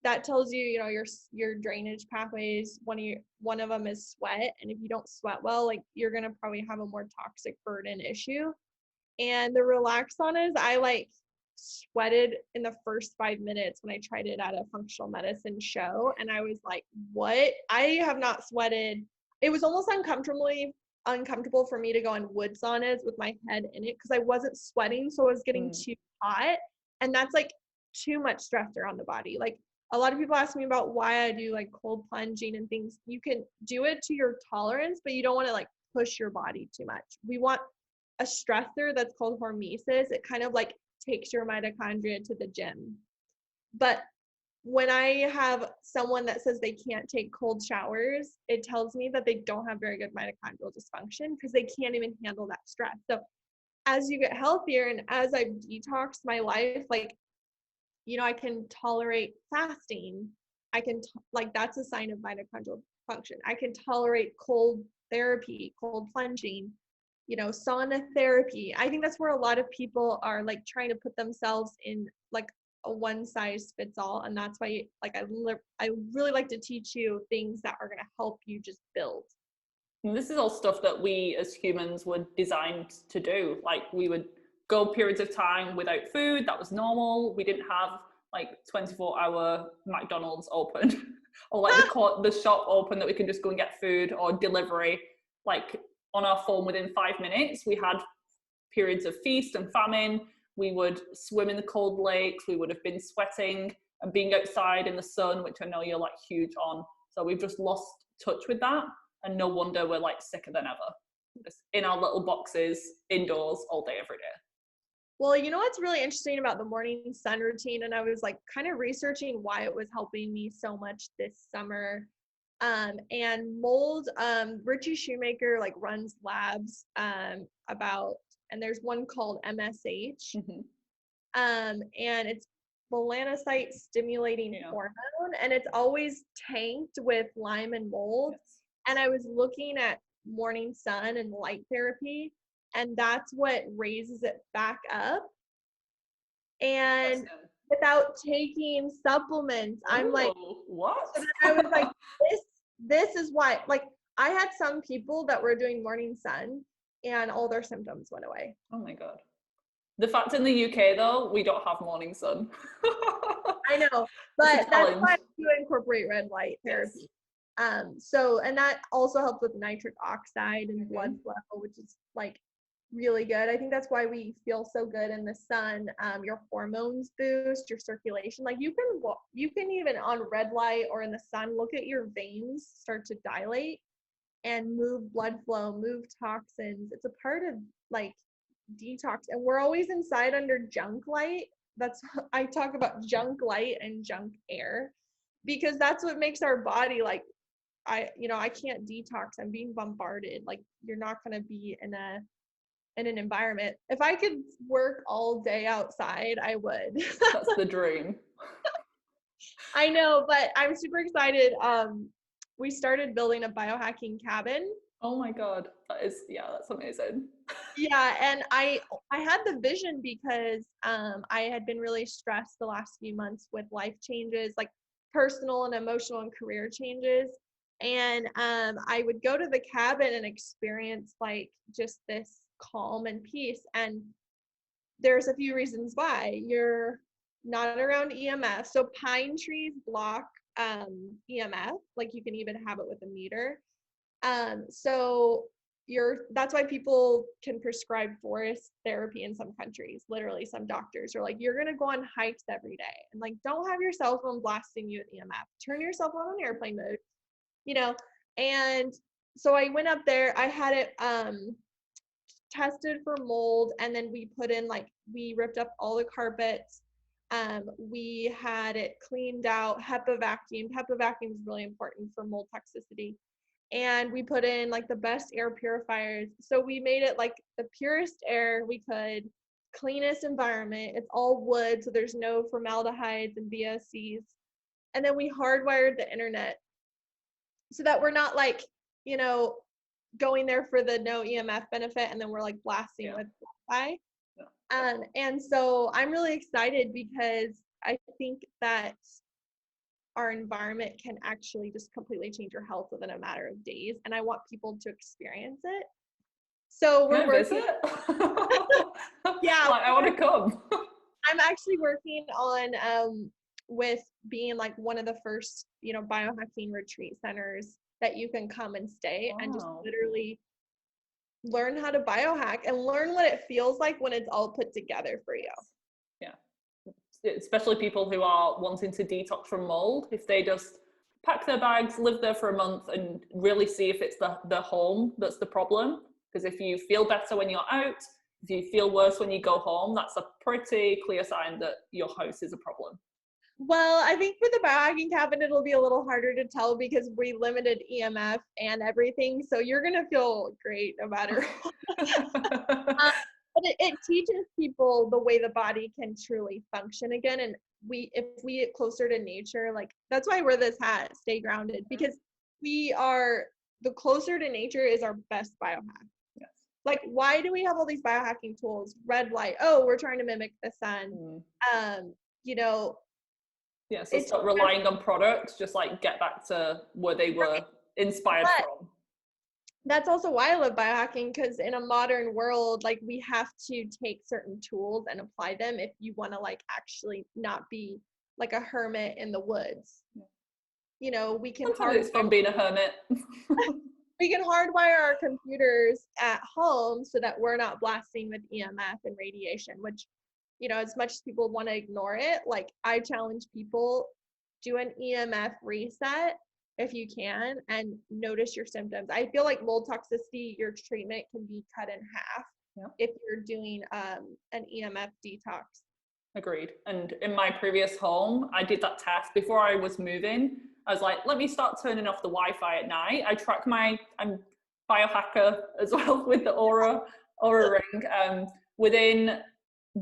that tells you, you know, your drainage pathways, one of them is sweat, and if you don't sweat well, like you're gonna probably have a more toxic burden issue. And the relax saunas, I like sweated in the first 5 minutes when I tried it at a functional medicine show, and I was like, what? I have not sweated. It was almost uncomfortable for me to go on wood saunas with my head in it because I wasn't sweating, so I was getting too hot, and that's like too much stressor on the body. Like a lot of people ask me about why I do like cold plunging and things. You can do it to your tolerance, but you don't want to like push your body too much. We want a stressor that's called hormesis. It kind of like takes your mitochondria to the gym. But when I have someone that says they can't take cold showers, it tells me that they don't have very good mitochondrial dysfunction because they can't even handle that stress. So as you get healthier and as I've detoxed my life, like, you know, I can tolerate fasting. I can, like, that's a sign of mitochondrial function. I can tolerate cold therapy, cold plunging, you know, sauna therapy. I think that's where a lot of people are like trying to put themselves in like a one size fits all. And that's why, like, I really like to teach you things that are going to help you just build. And this is all stuff that we as humans were designed to do. Like we would go periods of time without food. That was normal. We didn't have like 24-hour McDonald's open or like the shop open that we can just go and get food, or delivery like on our phone within 5 minutes. We had periods of feast and famine. We would swim in the cold lakes. We would have been sweating and being outside in the sun, which I know you're like huge on. So we've just lost touch with that. And no wonder we're like sicker than ever. Just in our little boxes, indoors, all day, every day. Well, you know what's really interesting about the morning sun routine, and I was like kind of researching why it was helping me so much this summer. And mold, Richie Shoemaker like runs labs about, and there's one called MSH, and it's melanocyte stimulating hormone, and it's always tanked with Lyme and mold. And I was looking at morning sun and light therapy, and that's what raises it back up. And without taking supplements, I'm like, what? So I was like, this is why. Like, I had some people that were doing morning sun, and all their symptoms went away. Oh my God. The fact in the UK though, we don't have morning sun. I know, but that's why I do incorporate red light therapy. So, and that also helps with nitric oxide and blood flow, which is like really good. I think that's why we feel so good in the sun. Your hormones boost, your circulation. Like you can even on red light or in the sun, look at your veins start to dilate and move blood flow, move toxins. It's a part of like detox. And we're always inside under junk light. I talk about junk light and junk air, because that's what makes our body like, I can't detox. I'm being bombarded. Like, you're not going to be in an environment. If I could work all day outside, I would. That's the dream. I know, but I'm super excited. We started building a biohacking cabin. Oh my God. That's amazing. Yeah, and I had the vision because I had been really stressed the last few months with life changes, like personal and emotional and career changes. And I would go to the cabin and experience like just this calm and peace. And there's a few reasons why. You're not around EMF. So pine trees block EMF, like you can even have it with a meter. So that's why people can prescribe forest therapy in some countries. Literally, some doctors are like, you're gonna go on hikes every day, and like, don't have your cell phone blasting you with EMF. Turn your cell phone on airplane mode, you know. And so I went up there. I had it tested for mold, and then we ripped up all the carpets. We had it cleaned out, HEPA vacuumed. HEPA vacuum is really important for mold toxicity. And we put in like the best air purifiers. So we made it like the purest air we could, cleanest environment. It's all wood, so there's no formaldehydes and VOCs. And then we hardwired the internet so that we're not like, going there for the no EMF benefit and then we're like blasting with Wi-Fi. And so I'm really excited because I think that our environment can actually just completely change your health within a matter of days. And I want people to experience it. So we're working. Yeah. Like, I want to come. I'm actually working on with being like one of the first, biohacking retreat centers that you can come and stay and just literally learn how to biohack and learn what it feels like when it's all put together for you. Yeah. Especially people who are wanting to detox from mold, if they just pack their bags, live there for a month and really see if it's the home that's the problem. Because if you feel better when you're out, if you feel worse when you go home, that's a pretty clear sign that your house is a problem. Well, I think for the biohacking cabin, it'll be a little harder to tell because we limited EMF and everything. So you're going to feel great no matter what. But it teaches people the way the body can truly function again. And if we get closer to nature, like that's why I wear this hat, stay grounded, because the closer to nature is our best biohack. Yes. Like, why do we have all these biohacking tools? Red light. Oh, we're trying to mimic the sun. Yeah, so stop relying on products, just like get back to where they were inspired from. That's also why I love biohacking, because in a modern world, like we have to take certain tools and apply them if you want to like actually not be like a hermit in the woods. We can it's fun being a hermit. We can hardwire our computers at home so that we're not blasting with EMF and radiation, which as much as people want to ignore it, like I challenge people, do an EMF reset if you can and notice your symptoms. I feel like mold toxicity, your treatment can be cut in half if you're doing an EMF detox. Agreed. And in my previous home, I did that test before I was moving. I was like, let me start turning off the Wi-Fi at night. I track I'm biohacker as well with the Aura ring. Within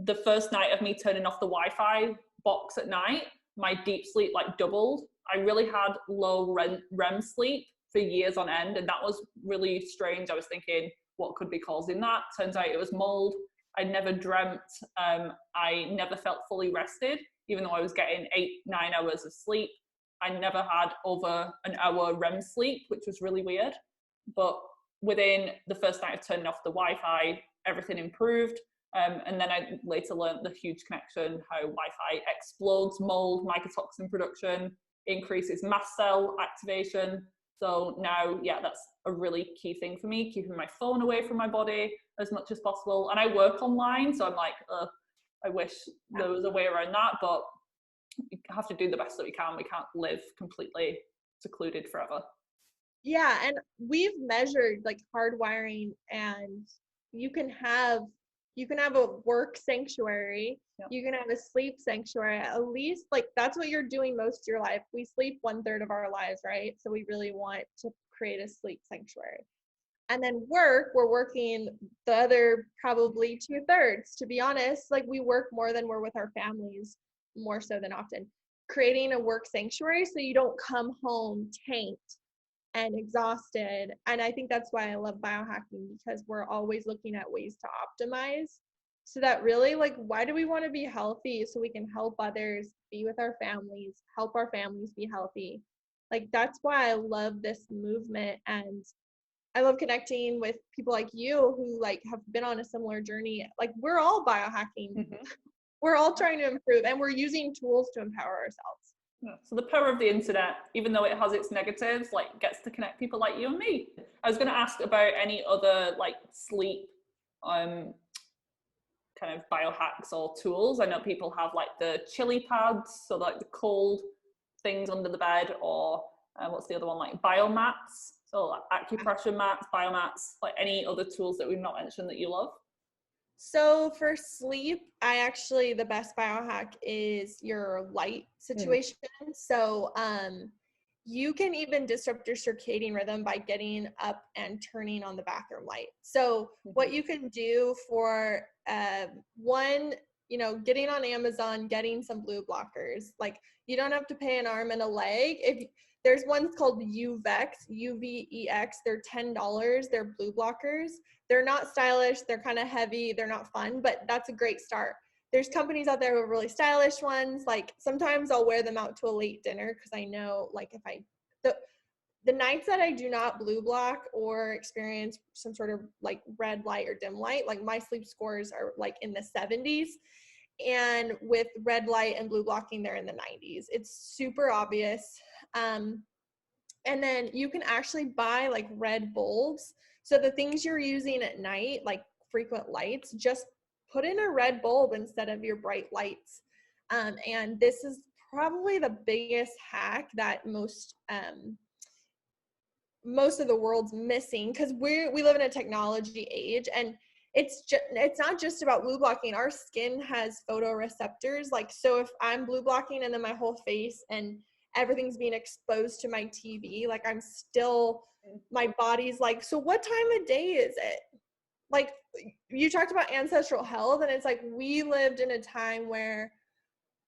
the first night of me turning off the Wi-Fi box at night, my deep sleep like doubled. I really had low REM sleep for years on end, and that was really strange. I was thinking, what could be causing that? Turns out it was mold. I never dreamt. I never felt fully rested, even though I was getting 8-9 hours of sleep. I never had over an hour REM sleep, which was really weird. But within the first night of turning off the Wi-Fi, everything improved. And then I later learned the huge connection, how Wi-Fi explodes mold, mycotoxin production, increases mast cell activation. So now, that's a really key thing for me, keeping my phone away from my body as much as possible. And I work online, so I'm like, I wish there was a way around that, but we have to do the best that we can. We can't live completely secluded forever. Yeah, and we've measured like hardwiring, and you can have you can have a work sanctuary, Yep. you can have a sleep sanctuary. At least like that's what you're doing most of your life. We sleep 1/3 of our lives, right? So we really want to create a sleep sanctuary. And then work, we're working the other probably 2/3. To be honest, like we work more than we're with our families, more so than often. Creating a work sanctuary so you don't come home tanked and exhausted. And I think that's why I love biohacking, because we're always looking at ways to optimize. So that really, like, why do we want to be healthy? So we can help others, be with our families, help our families be healthy. Like, that's why I love this movement. And I love connecting with people like you who like have been on a similar journey. Like we're all biohacking. Mm-hmm. We're all trying to improve, and we're using tools to empower ourselves. Yeah. So the power of the internet, even though it has its negatives, like gets to connect people like you and me. I was going to ask about any other like sleep kind of biohacks or tools. I know people have like the chili pads, so like the cold things under the bed, or what's the other one, like biomats, so like acupressure mats, biomats, like any other tools that we've not mentioned that you love? So for sleep, the best biohack is your light situation. So you can even disrupt your circadian rhythm by getting up and turning on the bathroom light. So what you can do for one, getting on Amazon, getting some blue blockers. Like you don't have to pay an arm and a leg. If there's ones called UVEX, UVEX, they're $10. They're blue blockers. They're not stylish. They're kind of heavy. They're not fun, but that's a great start. There's companies out there who have really stylish ones. Like sometimes I'll wear them out to a late dinner because I know like if the nights that I do not blue block or experience some sort of like red light or dim light, like my sleep scores are like in the 70s. And with red light and blue blocking, they're in the 90s. It's super obvious. And then you can actually buy like red bulbs. So the things you're using at night, like frequent lights, just put in a red bulb instead of your bright lights. And this is probably the biggest hack that most of the world's missing, because we live in a technology age, and it's not just about blue blocking. Our skin has photoreceptors. Like, so if I'm blue blocking and then my whole face and everything's being exposed to my TV, like my body's like, so what time of day is it? Like you talked about ancestral health, and it's like we lived in a time where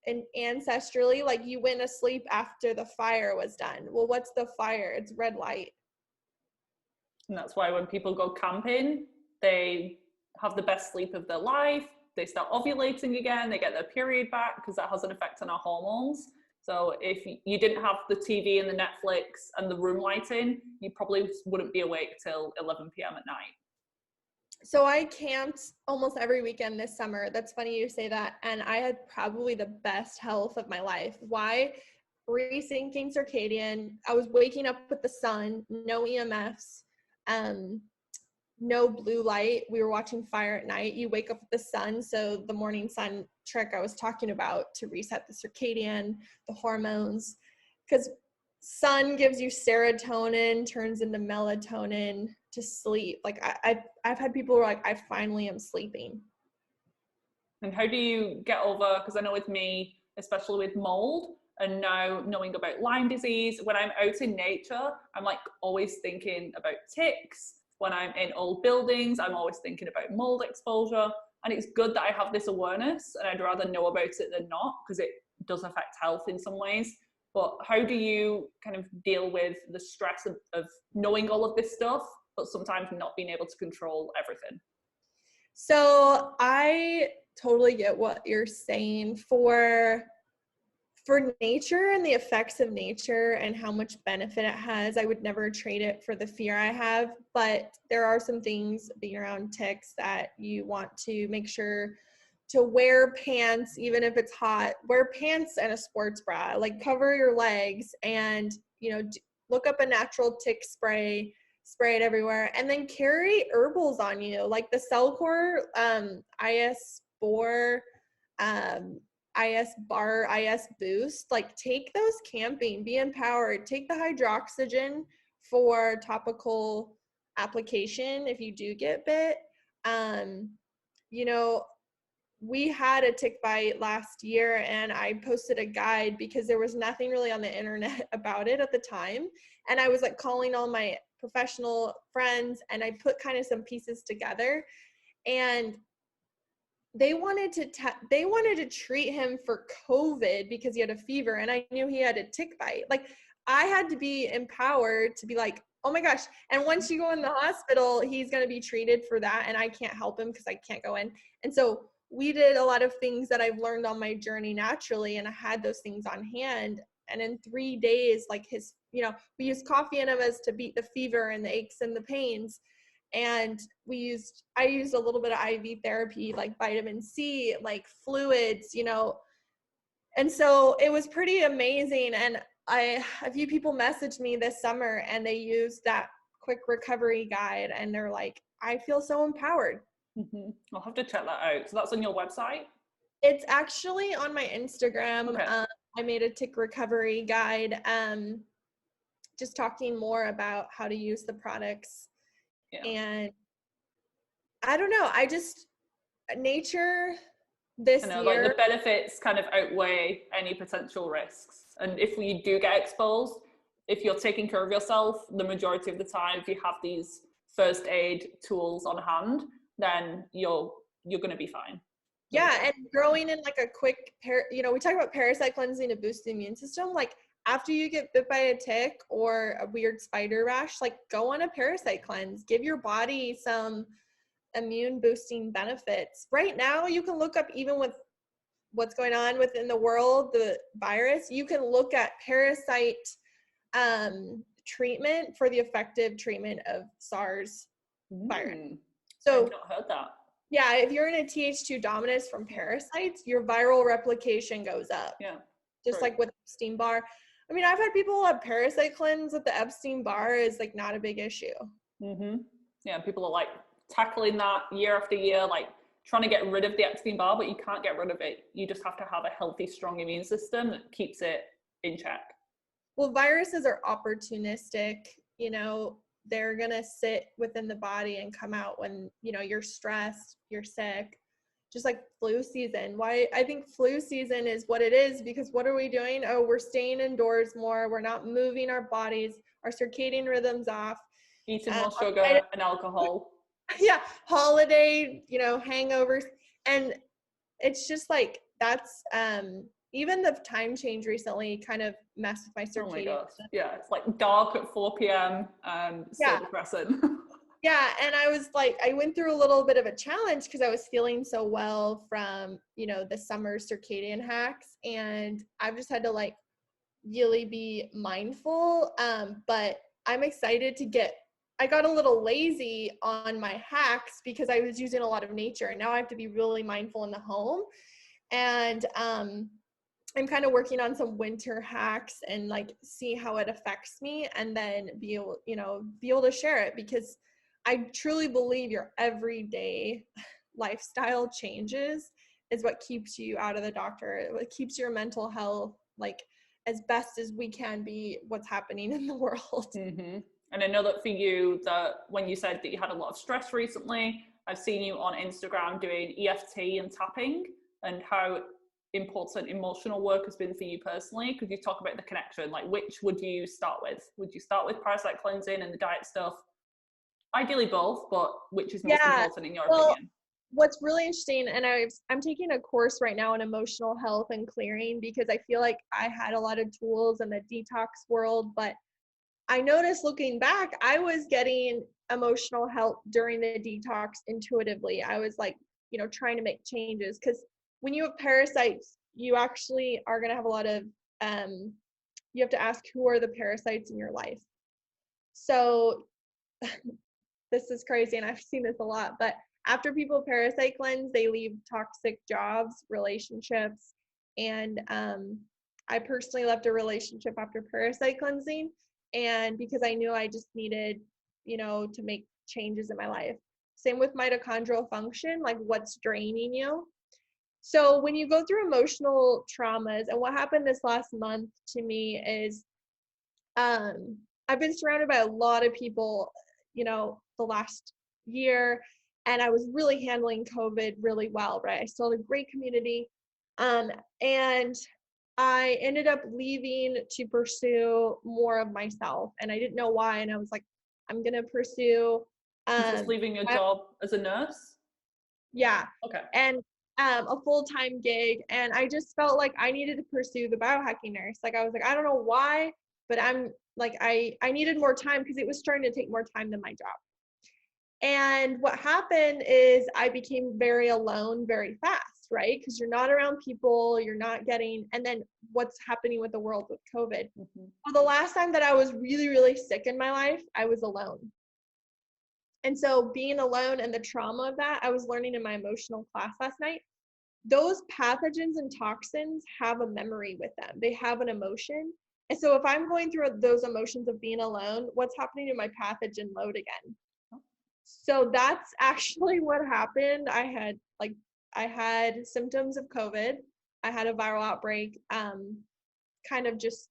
ancestrally, like you went to sleep after the fire was done. Well, what's the fire? It's red light. And that's why when people go camping, they have the best sleep of their life. They start ovulating again. They get their period back because that has an effect on our hormones. So if you didn't have the TV and the Netflix and the room lighting, you probably wouldn't be awake till 11 p.m. at night. So I camped almost every weekend this summer. That's funny you say that. And I had probably the best health of my life. Why? Resyncing circadian. I was waking up with the sun, no EMFs, no blue light. We were watching fire at night. You wake up with the sun. So the morning sun trick I was talking about to reset the circadian, the hormones, because sun gives you serotonin, turns into melatonin to sleep. Like I've had people who are like, I finally am sleeping. And how do you get over, because I know with me, especially with mold, and now knowing about Lyme disease, when I'm out in nature, I'm like always thinking about ticks. When I'm in old buildings, I'm always thinking about mold exposure. And it's good that I have this awareness, and I'd rather know about it than not, because it does affect health in some ways. But how do you kind of deal with the stress of knowing all of this stuff, but sometimes not being able to control everything? So I totally get what you're saying. For nature and the effects of nature and how much benefit it has, I would never trade it for the fear I have. But there are some things being around ticks that you want to make sure to wear pants, even if it's hot. Wear pants and a sports bra, like cover your legs, and look up a natural tick spray, spray it everywhere, and then carry herbals on you, like the Cellcore, IS4, IS bar, IS boost. Like take those camping, be empowered. Take the hydroxygen for topical application if you do get bit. you know, we had a tick bite last year, and I posted a guide because there was nothing really on the internet about it at the time. And I was like calling all my professional friends, and I put kind of some pieces together, and they wanted to treat him for COVID because he had a fever, and I knew he had a tick bite. Like, I had to be empowered to be like, oh my gosh. And once you go in the hospital, he's going to be treated for that, and I can't help him because I can't go in. And so we did a lot of things that I've learned on my journey naturally, and I had those things on hand. And in 3 days, like, his, we used coffee enemas to beat the fever and the aches and the pains. And I used a little bit of IV therapy, like vitamin C, like fluids, and so it was pretty amazing. And a few people messaged me this summer, and they used that quick recovery guide, and they're like, I feel so empowered. Mm-hmm. I'll have to check that out. So that's on your website? It's actually on my Instagram. Okay. I made a tick recovery guide, just talking more about how to use the products. Yeah. And I don't know, nature this year. Like, the benefits kind of outweigh any potential risks. And if we do get exposed, if you're taking care of yourself, the majority of the time, if you have these first aid tools on hand, then you're going to be fine. Yeah, and growing in like a quick, we talk about parasite cleansing to boost the immune system. Like, after you get bit by a tick or a weird spider rash, like, go on a parasite cleanse. Give your body some immune boosting benefits. Right now, you can look up, even with what's going on within the world, the virus, you can look at parasite treatment for the effective treatment of SARS virus. So I've not heard that. Yeah, if you're in a Th2 dominance from parasites, your viral replication goes up. Yeah. Just like with Epstein-Barr. I mean, I've had people have parasite cleanse with the Epstein-Barr is like not a big issue. Mm-hmm. Yeah, people are like tackling that year after year, like trying to get rid of the Epstein-Barr, but you can't get rid of it. You just have to have a healthy, strong immune system that keeps it in check. Well, viruses are opportunistic, they're going to sit within the body and come out when, you're stressed, you're sick, just like flu season. Why I think flu season is what it is, because what are we doing? Oh, we're staying indoors more. We're not moving our bodies, our circadian rhythms off. Eating more sugar and alcohol. Yeah. Holiday, hangovers. And it's just like, that's, even the time change recently kind of messed with my circadian. Oh my gosh. Yeah, it's like dark at 4 p.m. So depressing. Yeah, and I was like, I went through a little bit of a challenge because I was feeling so well from, the summer circadian hacks, and I've just had to like really be mindful. But I'm excited I got a little lazy on my hacks because I was using a lot of nature, and now I have to be really mindful in the home. And I'm kind of working on some winter hacks and like see how it affects me, and then be able to share it, because I truly believe your everyday lifestyle changes is what keeps you out of the doctor. It keeps your mental health like as best as we can be what's happening in the world. Mm-hmm. And I know that for you, that when you said that you had a lot of stress recently, I've seen you on Instagram doing EFT and tapping, and how important emotional work has been for you personally. Could you talk about the connection? Like, which would you start with? Would you start with parasite cleansing and the diet stuff? Ideally both, but which is most important in your opinion? What's really interesting, and I'm taking a course right now in emotional health and clearing, because I feel like I had a lot of tools in the detox world, but I noticed looking back, I was getting emotional help during the detox intuitively. I was like, trying to make changes, because when you have parasites, you actually are going to have a lot of, you have to ask, who are the parasites in your life? So this is crazy, and I've seen this a lot, but after people parasite cleanse, they leave toxic jobs, relationships, and I personally left a relationship after parasite cleansing, and because I knew I just needed, to make changes in my life. Same with mitochondrial function, like what's draining you. So when you go through emotional traumas, and what happened this last month to me is, I've been surrounded by a lot of people, the last year, and I was really handling COVID really well, right? I still had a great community. And I ended up leaving to pursue more of myself, and I didn't know why. And I was like, I'm going to pursue. Was this leaving your job as a nurse? Yeah. Okay. And a full-time gig. And I just felt like I needed to pursue the biohacking nurse. Like, I was like, I don't know why, but I'm like, I needed more time because it was starting to take more time than my job. And what happened is I became very alone very fast, right? Because you're not around people, you're not getting, and then what's happening with the world with COVID. Well, the last time that I was really, really sick in my life, I was alone. And so being alone and the trauma of that, I was learning in my emotional class last night, those pathogens and toxins have a memory with them. They have an emotion. And so if I'm going through those emotions of being alone, what's happening to my pathogen load again? So that's actually what happened. I had symptoms of COVID. I had a viral outbreak, kind of just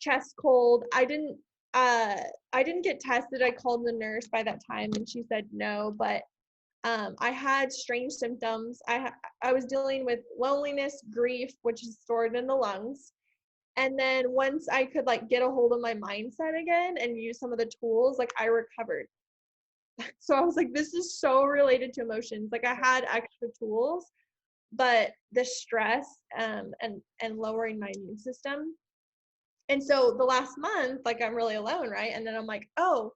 chest cold. I didn't get tested. I called the nurse by that time and she said no, but I had strange symptoms. I was dealing with loneliness, grief, which is stored in the lungs. And then once I could like get a hold of my mindset again and use some of the tools, like I recovered. So I was like, this is so related to emotions. Like I had extra tools, but the stress and lowering my immune system. And so the last month, like I'm really alone, right? And then I'm like, oh,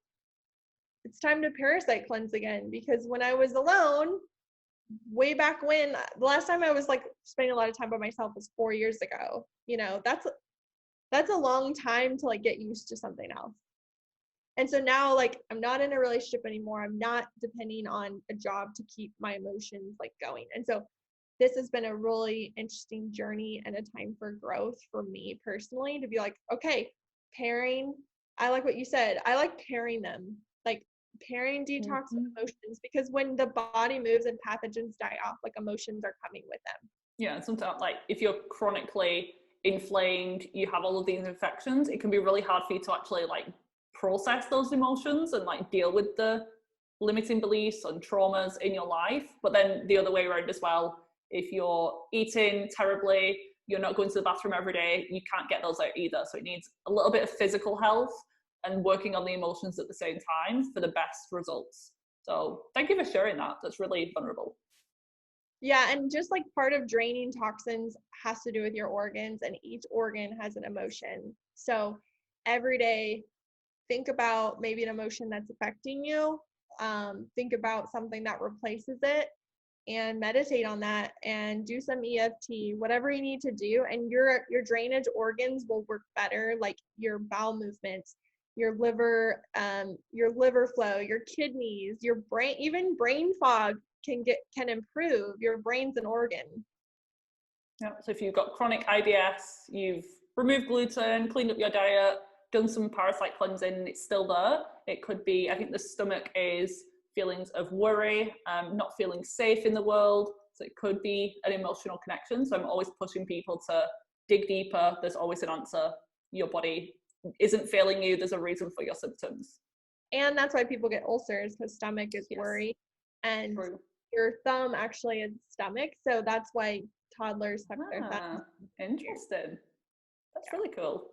it's time to parasite cleanse again. Because when I was alone, way back when, the last time I was like spending a lot of time by myself was 4 years ago. You know, that's a long time to like get used to something else. And so now, like, I'm not in a relationship anymore. I'm not depending on a job to keep my emotions like going. And so this has been a really interesting journey and a time for growth for me personally, to be like, okay, pairing, I like what you said. I like pairing them, like pairing detox emotions, because when the body moves and pathogens die off, like emotions are coming with them. Yeah, sometimes like if you're chronically inflamed, you have all of these infections, it can be really hard for you to actually like process those emotions and like deal with the limiting beliefs and traumas in your life. But then the other way around as well, if you're eating terribly, you're not going to the bathroom every day, you can't get those out either. So it needs a little bit of physical health and working on the emotions at the same time for the best results. So thank you for sharing that. That's really vulnerable. Yeah, and just like part of draining toxins has to do with your organs, and each organ has an emotion. So every day, think about maybe an emotion that's affecting you. Think about something that replaces it, and meditate on that, and do some EFT, whatever you need to do, and your drainage organs will work better, like your bowel movements, your liver flow, your kidneys, your brain, even brain fog can improve. Your brain's an organ. Yeah. So if you've got chronic IBS, you've removed gluten, cleaned up your diet, done some parasite cleansing, and it's still there. It could be, I think the stomach is feelings of worry, not feeling safe in the world. So it could be an emotional connection. So I'm always pushing people to dig deeper. There's always an answer. Your body isn't failing you. There's a reason for your symptoms. And that's why people get ulcers, because stomach is worry. And True. Your thumb actually is stomach. So that's why toddlers suck their thumb. Interesting. That's really cool.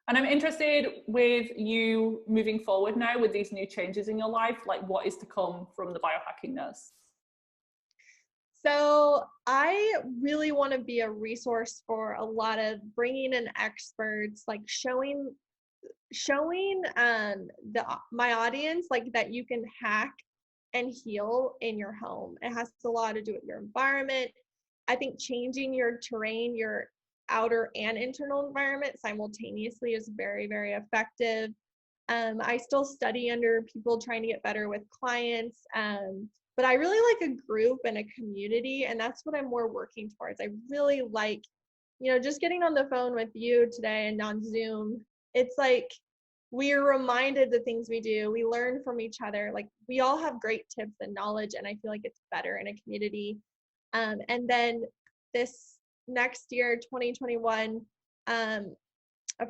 And I'm interested with you moving forward now with these new changes in your life, like what is to come from the biohacking nurse? So I really want to be a resource for a lot of bringing in experts, like showing my audience like that you can hack and heal in your home. It has a lot to do with your environment. I think changing your terrain, your outer and internal environment simultaneously is very, very effective. I still study under people trying to get better with clients, but I really like a group and a community, and that's what I'm more working towards. I really like, just getting on the phone with you today and on Zoom. It's like we are reminded the things we do. We learn from each other. Like we all have great tips and knowledge, and I feel like it's better in a community. And then this next year, 2021, a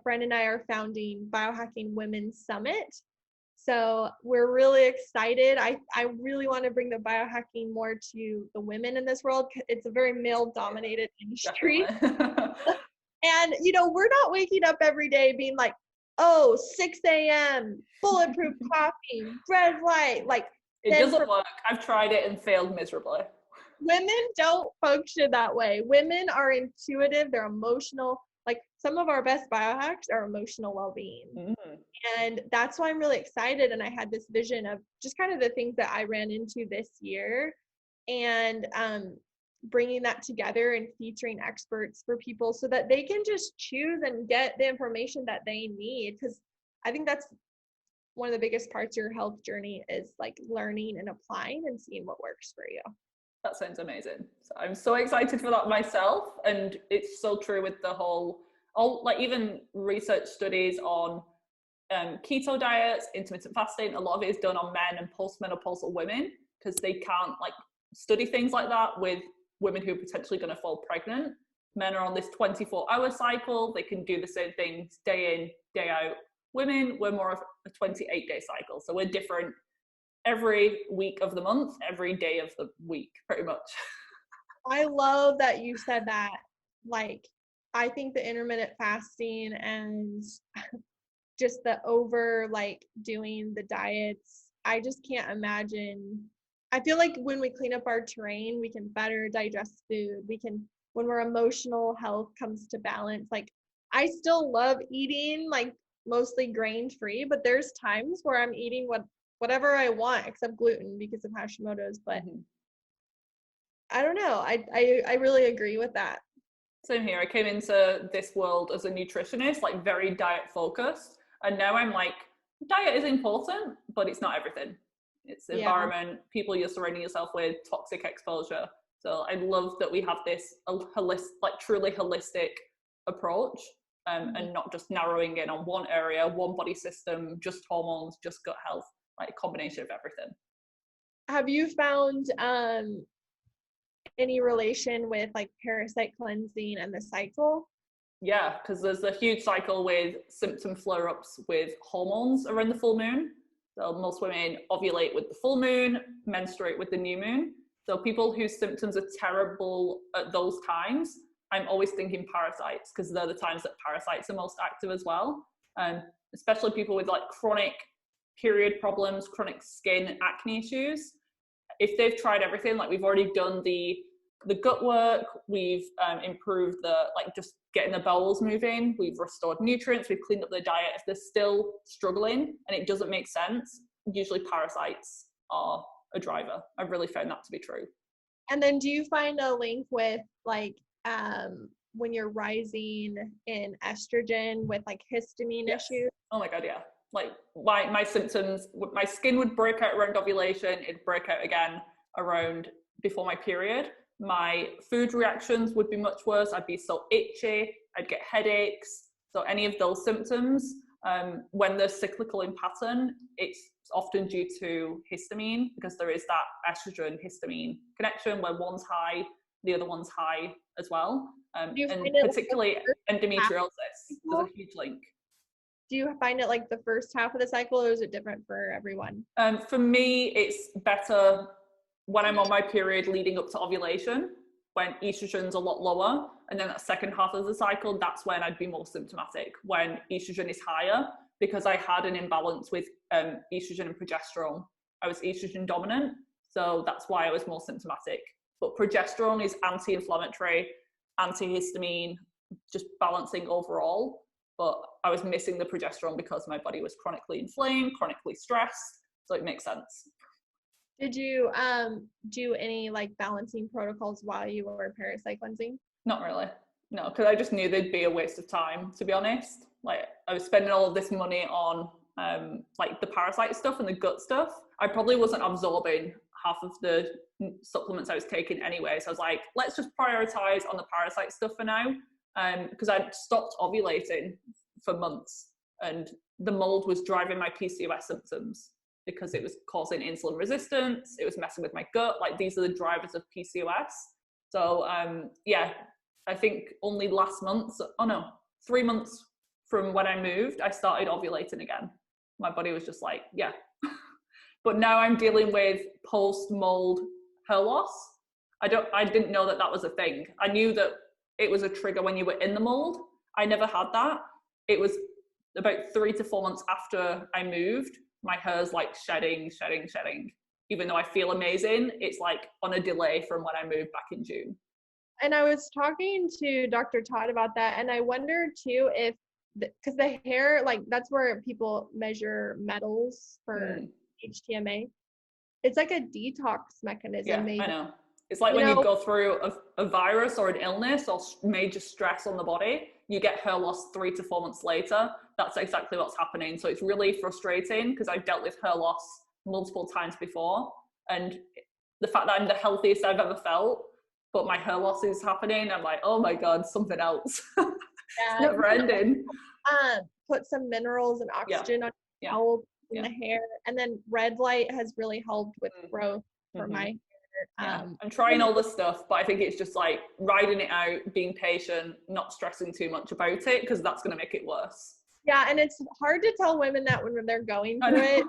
friend and I are founding Biohacking Women's Summit. So we're really excited. I really want to bring the biohacking more to the women in this world. It's a very male dominated industry. And, we're not waking up every day being like, oh, 6 a.m., bulletproof coffee, red light. Like, it doesn't work. I've tried it and failed miserably. Women don't function that way. Women are intuitive. They're emotional. Like, some of our best biohacks are emotional well-being. And that's why I'm really excited. And I had this vision of just kind of the things that I ran into this year, and bringing that together and featuring experts for people so that they can just choose and get the information that they need. Because I think that's one of the biggest parts of your health journey, is like learning and applying and seeing what works for you. That sounds amazing. So I'm so excited for that myself. And it's so true with the whole, like even research studies on keto diets, intermittent fasting, a lot of it is done on men and postmenopausal women, because they can't like study things like that with women who are potentially going to fall pregnant. Men are on this 24-hour cycle. They can do the same things day in, day out. Women, we're more of a 28-day cycle. So we're different every week of the month, every day of the week, pretty much. I love that you said that. Like, I think the intermittent fasting and just the over like doing the diets, I just can't imagine. I feel like when we clean up our terrain, we can better digest food. When our emotional health comes to balance, like I still love eating like mostly grain free, but there's times where I'm eating whatever I want except gluten because of Hashimoto's. But I don't know. I really agree with that. Same here. I came into this world as a nutritionist, like very diet focused. And now I'm like, diet is important, but it's not everything. It's the environment, people you're surrounding yourself with, toxic exposure. So I love that we have this truly holistic approach, and not just narrowing in on one area, one body system, just hormones, just gut health, like a combination of everything. Have you found any relation with like parasite cleansing and the cycle? Yeah, because there's a huge cycle with symptom flare-ups with hormones around the full moon. So most women ovulate with the full moon, menstruate with the new moon. So people whose symptoms are terrible at those times, I'm always thinking parasites, because they're the times that parasites are most active as well. And especially people with like chronic period problems, chronic skin, acne issues. If they've tried everything, like we've already done the gut work, we've improved just getting the bowels moving, we've restored nutrients, we've cleaned up their diet. If they're still struggling and it doesn't make sense, usually parasites are a driver. I've really found that to be true. And then do you find a link with like when you're rising in estrogen with like histamine issues? Oh my God, yeah. Like my symptoms, my skin would break out around ovulation, it'd break out again around before my period. My food reactions would be much worse. I'd be so itchy, I'd get headaches. So any of those symptoms, when they're cyclical in pattern, it's often due to histamine, because there is that estrogen histamine connection where one's high, the other one's high as well. And particularly endometriosis, there's a huge link. Do you find it like the first half of the cycle, or is it different for everyone? For me, it's better when I'm on my period leading up to ovulation, when estrogen's a lot lower. And then that second half of the cycle, that's when I'd be more symptomatic, when estrogen is higher, because I had an imbalance with estrogen and progesterone. I was estrogen dominant, so that's why I was more symptomatic. But progesterone is anti-inflammatory, antihistamine, just balancing overall. But I was missing the progesterone because my body was chronically inflamed, chronically stressed. So it makes sense. Did you do any like balancing protocols while you were parasite cleansing? Not really. No, because I just knew they'd be a waste of time, to be honest. Like I was spending all of this money on like the parasite stuff and the gut stuff. I probably wasn't absorbing half of the supplements I was taking anyway. So I was like, let's just prioritize on the parasite stuff for now. Because I'd stopped ovulating for months, and the mold was driving my PCOS symptoms because it was causing insulin resistance, it was messing with my gut. Like these are the drivers of PCOS. So I think only last month, 3 months from when I moved, I started ovulating again. my body was just like, yeah. But now I'm dealing with post-mold hair loss. I didn't know that that was a thing. I knew that it was a trigger when you were in the mold. I never had that. It was about 3 to 4 months after I moved, my hair's like shedding. Even though I feel amazing, it's like on a delay from when I moved back in June. And I was talking to Dr. Todd about that, and I wonder too if, because the hair, like that's where people measure metals for HTMA. It's like a detox mechanism. Yeah, maybe. I know. It's like when you go through a virus or an illness or major stress on the body, you get hair loss 3 to 4 months later. That's exactly what's happening. So it's really frustrating because I've dealt with hair loss multiple times before. And the fact that I'm the healthiest I've ever felt, but my hair loss is happening, I'm like, oh my God, something else. It's never ending. Put some minerals and oxygen on scalp in the hair. And then red light has really helped with growth for my hair. I'm trying all this stuff, but I think it's just like riding it out, being patient, not stressing too much about it, because that's going to make it worse. Yeah, and it's hard to tell women that when they're going through it.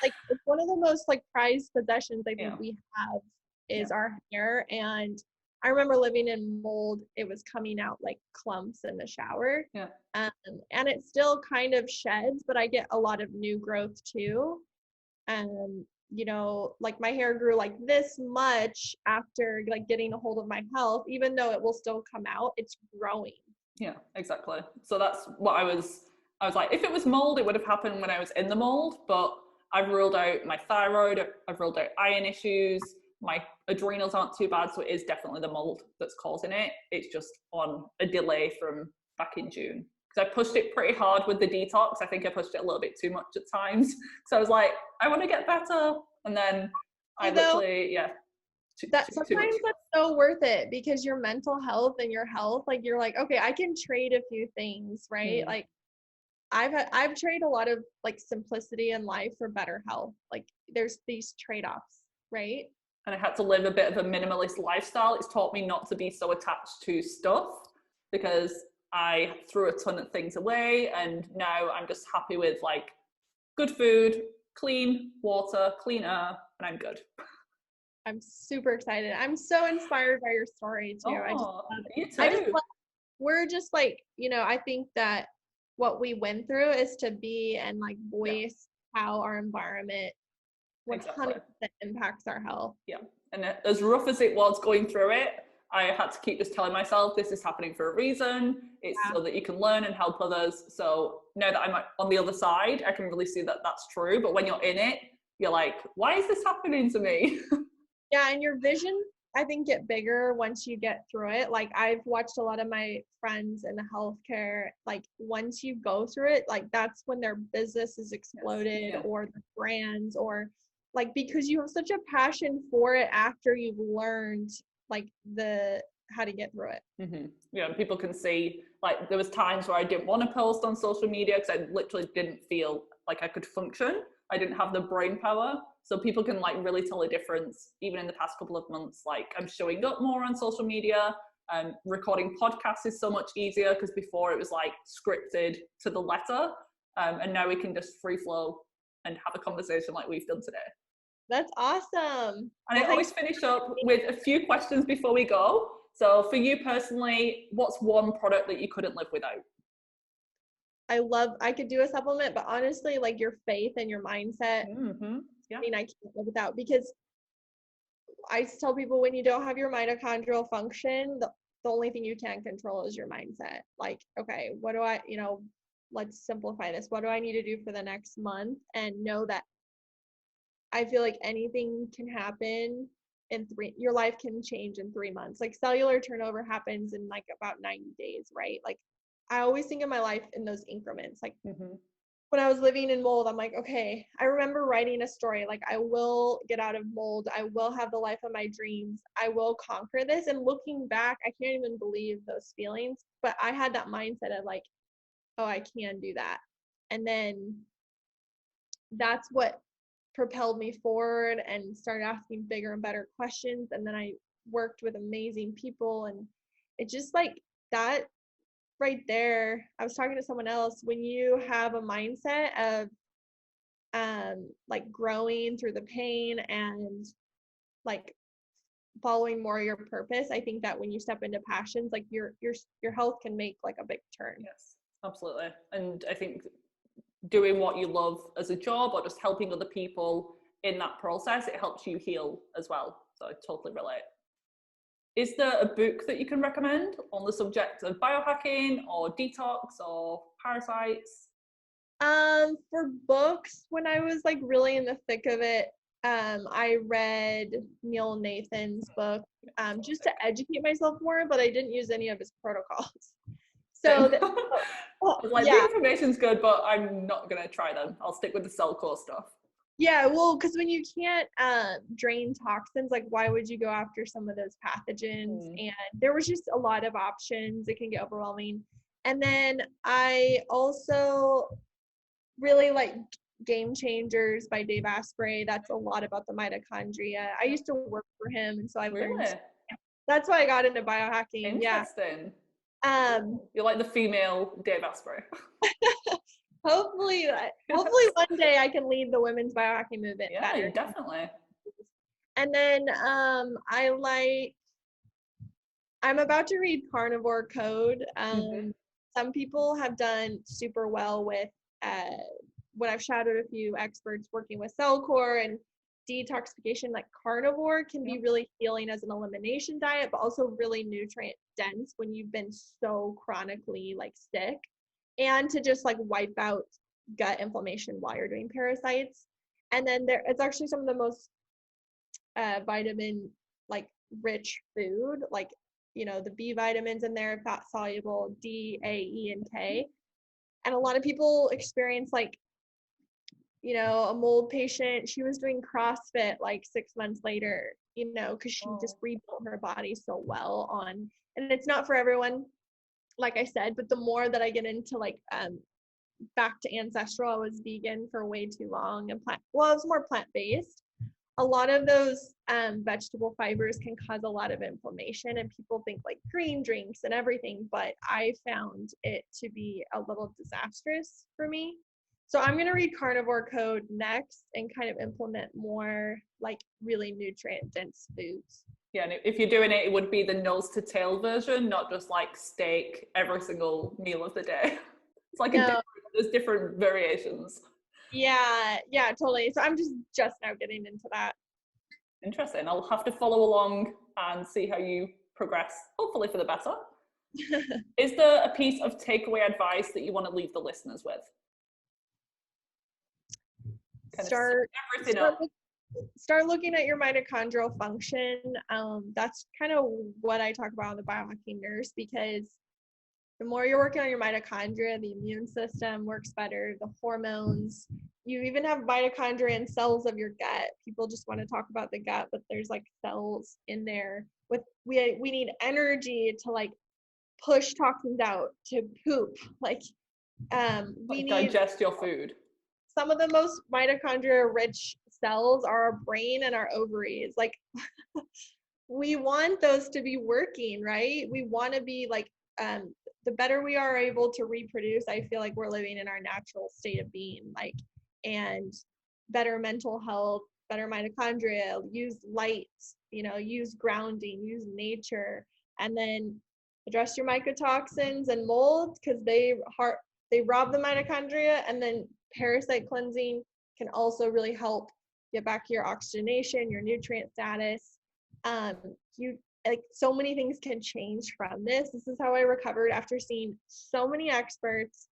Like, it's one of the most like prized possessions I think we have is our hair. And I remember living in mold, it was coming out like clumps in the shower. And it still kind of sheds, but I get a lot of new growth too. And you know, like my hair grew like this much after like getting a hold of my health, even though it will still come out, it's growing. Yeah, exactly. So that's what I was like, if it was mold, it would have happened when I was in the mold, but I've ruled out my thyroid, I've ruled out iron issues, my adrenals aren't too bad, so it is definitely the mold that's causing it. It's just on a delay from back in June. Because I pushed it pretty hard with the detox. I think I pushed it a little bit too much at times. So I was like, I want to get better. And then I literally, sometimes that's so worth it, because your mental health and your health, like you're like, okay, I can trade a few things, right? Like I've traded a lot of like simplicity in life for better health. Like there's these trade-offs, right? And I had to live a bit of a minimalist lifestyle. It's taught me not to be so attached to stuff, because I threw a ton of things away, and now I'm just happy with like good food, clean water, clean air, and I'm good. I'm super excited. I'm so inspired by your story too. I just love it. We're just like, you know, I think that what we went through is to be and like voice how our environment 100% impacts our health. Yeah. And as rough as it was going through it, I had to keep just telling myself this is happening for a reason. It's so that you can learn and help others. So now that I'm on the other side, I can really see that that's true. But when you're in it, you're like, why is this happening to me? Yeah, and your vision, I think, get bigger once you get through it. Like I've watched a lot of my friends in the healthcare, like once you go through it, like that's when their business is exploded or the brands, or like because you have such a passion for it after you've learned like how to get through it. Yeah, and people can see, like there was times where I didn't want to post on social media because I literally didn't feel like I could function. I didn't have the brain power. So people can like really tell a difference even in the past couple of months. Like I'm showing up more on social media. Recording podcasts is so much easier, because before it was like scripted to the letter. And now we can just free flow and have a conversation like we've done today. That's awesome. And I always finish up with a few questions before we go. So for you personally, what's one product that you couldn't live without? I could do a supplement, but honestly, like your faith and your mindset, I mean, I can't live without, because I tell people when you don't have your mitochondrial function, the only thing you can control is your mindset. Like, okay, what do I, you know, let's simplify this. What do I need to do for the next month? And know that I feel like anything can happen your life can change in 3 months. Like cellular turnover happens in like about 90 days, right? Like I always think of my life in those increments. Like when I was living in mold, I'm like, okay, I remember writing a story, like I will get out of mold. I will have the life of my dreams. I will conquer this. And looking back, I can't even believe those feelings, but I had that mindset of like, oh, I can do that. And then that's what propelled me forward and started asking bigger and better questions. And then I worked with amazing people, and it just like that right there. I was talking to someone else, when you have a mindset of like growing through the pain and like following more your purpose, I think that when you step into passions, like your health can make like a big turn. Yes, absolutely. And I think doing what you love as a job or just helping other people in that process, it helps you heal as well. So I totally relate. Is there a book that you can recommend on the subject of biohacking or detox or parasites? For books, when I was like really in the thick of it, I read Neil Nathan's book, just to educate myself more, but I didn't use any of his protocols. So Like, the information's good, but I'm not gonna try them. I'll stick with the cell core stuff. Yeah, well, because when you can't drain toxins, like why would you go after some of those pathogens? And there was just a lot of options. It can get overwhelming. And then I also really like Game Changers by Dave Asprey. That's a lot about the mitochondria. I used to work for him, and so I've learned. That's why I got into biohacking. Interesting. Yeah. You're like the female Dave Asprey. Hopefully one day I can lead the women's biohacking movement better. Definitely. And then I'm about to read Carnivore Code. Some people have done super well with when I've shadowed a few experts working with cell core and detoxification. Like carnivore can be really healing as an elimination diet, but also really nutrient dense when you've been so chronically like sick, and to just like wipe out gut inflammation while you're doing parasites. And then it's actually some of the most vitamin like rich food, like, you know, the B vitamins in there, fat soluble, D, A, E, and K. And a lot of people experience like, you know, a mold patient, she was doing CrossFit like 6 months later, you know, because she just rebuilt her body so well on, and it's not for everyone, like I said, but the more that I get into like back to ancestral, I was vegan for way too long, and I was more plant-based. A lot of those vegetable fibers can cause a lot of inflammation, and people think like green drinks and everything, but I found it to be a little disastrous for me. So I'm going to read Carnivore Code next and kind of implement more like really nutrient dense foods. Yeah, and if you're doing it, it would be the nose to tail version, not just like steak every single meal of the day. It's like there's different variations. Yeah, totally. So I'm just now getting into that. Interesting. I'll have to follow along and see how you progress, hopefully for the better. Is there a piece of takeaway advice that you want to leave the listeners with? Start looking at your mitochondrial function. That's kind of what I talk about in the Biohacking Nurse, because the more you're working on your mitochondria, the immune system works better, the hormones. You even have mitochondria in cells of your gut. People just want to talk about the gut, but there's like cells in there. We need energy to like push toxins out, to poop. Like we need digest your food. Some of the most mitochondria rich cells are our brain and our ovaries. Like we want those to be working, right? We want to be like the better we are able to reproduce, I feel like we're living in our natural state of being, like, and better mental health, better mitochondria, use light, you know, use grounding, use nature, and then address your mycotoxins and mold, because they rob the mitochondria. And then parasite cleansing can also really help get back your oxygenation, your nutrient status. Like so many things can change from this. This is how I recovered after seeing so many experts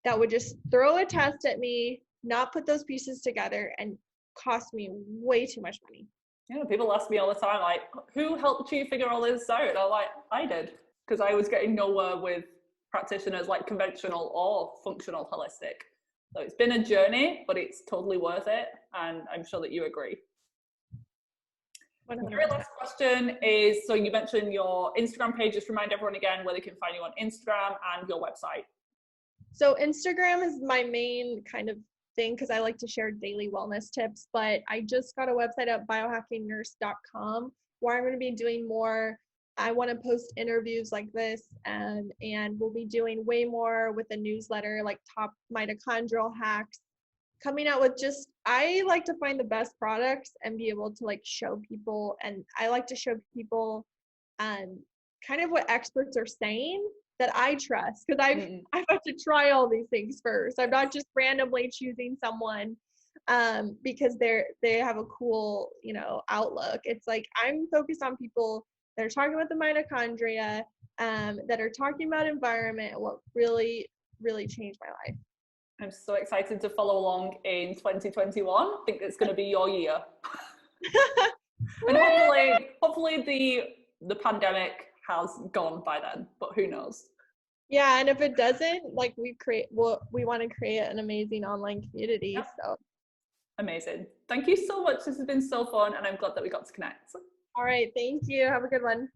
that would just throw a test at me, not put those pieces together, and cost me way too much money. Yeah, people ask me all the time, like, who helped you figure all this out? And I'm like, I did, because I was getting nowhere with practitioners like conventional or functional holistic. So it's been a journey, but it's totally worth it. And I'm sure that you agree. The very last question is, so you mentioned your Instagram page. Just remind everyone again where they can find you on Instagram and your website. So Instagram is my main kind of thing, because I like to share daily wellness tips, but I just got a website at biohackingnurse.com where I'm going to be doing more. I want to post interviews like this, and we'll be doing way more with a newsletter, like top mitochondrial hacks, coming out with just, I like to find the best products and be able to like show people, and I like to show people kind of what experts are saying that I trust, because I've had to try all these things first. I'm not just randomly choosing someone because they have a cool, you know, outlook. It's like I'm focused on people that are talking about the mitochondria, that are talking about environment, and what really changed my life. I'm so excited to follow along in 2021. I think it's going to be your year. And hopefully the pandemic has gone by then, but who knows? Yeah, and if it doesn't, like we want to create an amazing online community. Yep. So amazing. Thank you so much. This has been so fun, and I'm glad that we got to connect. All right, thank you. Have a good one.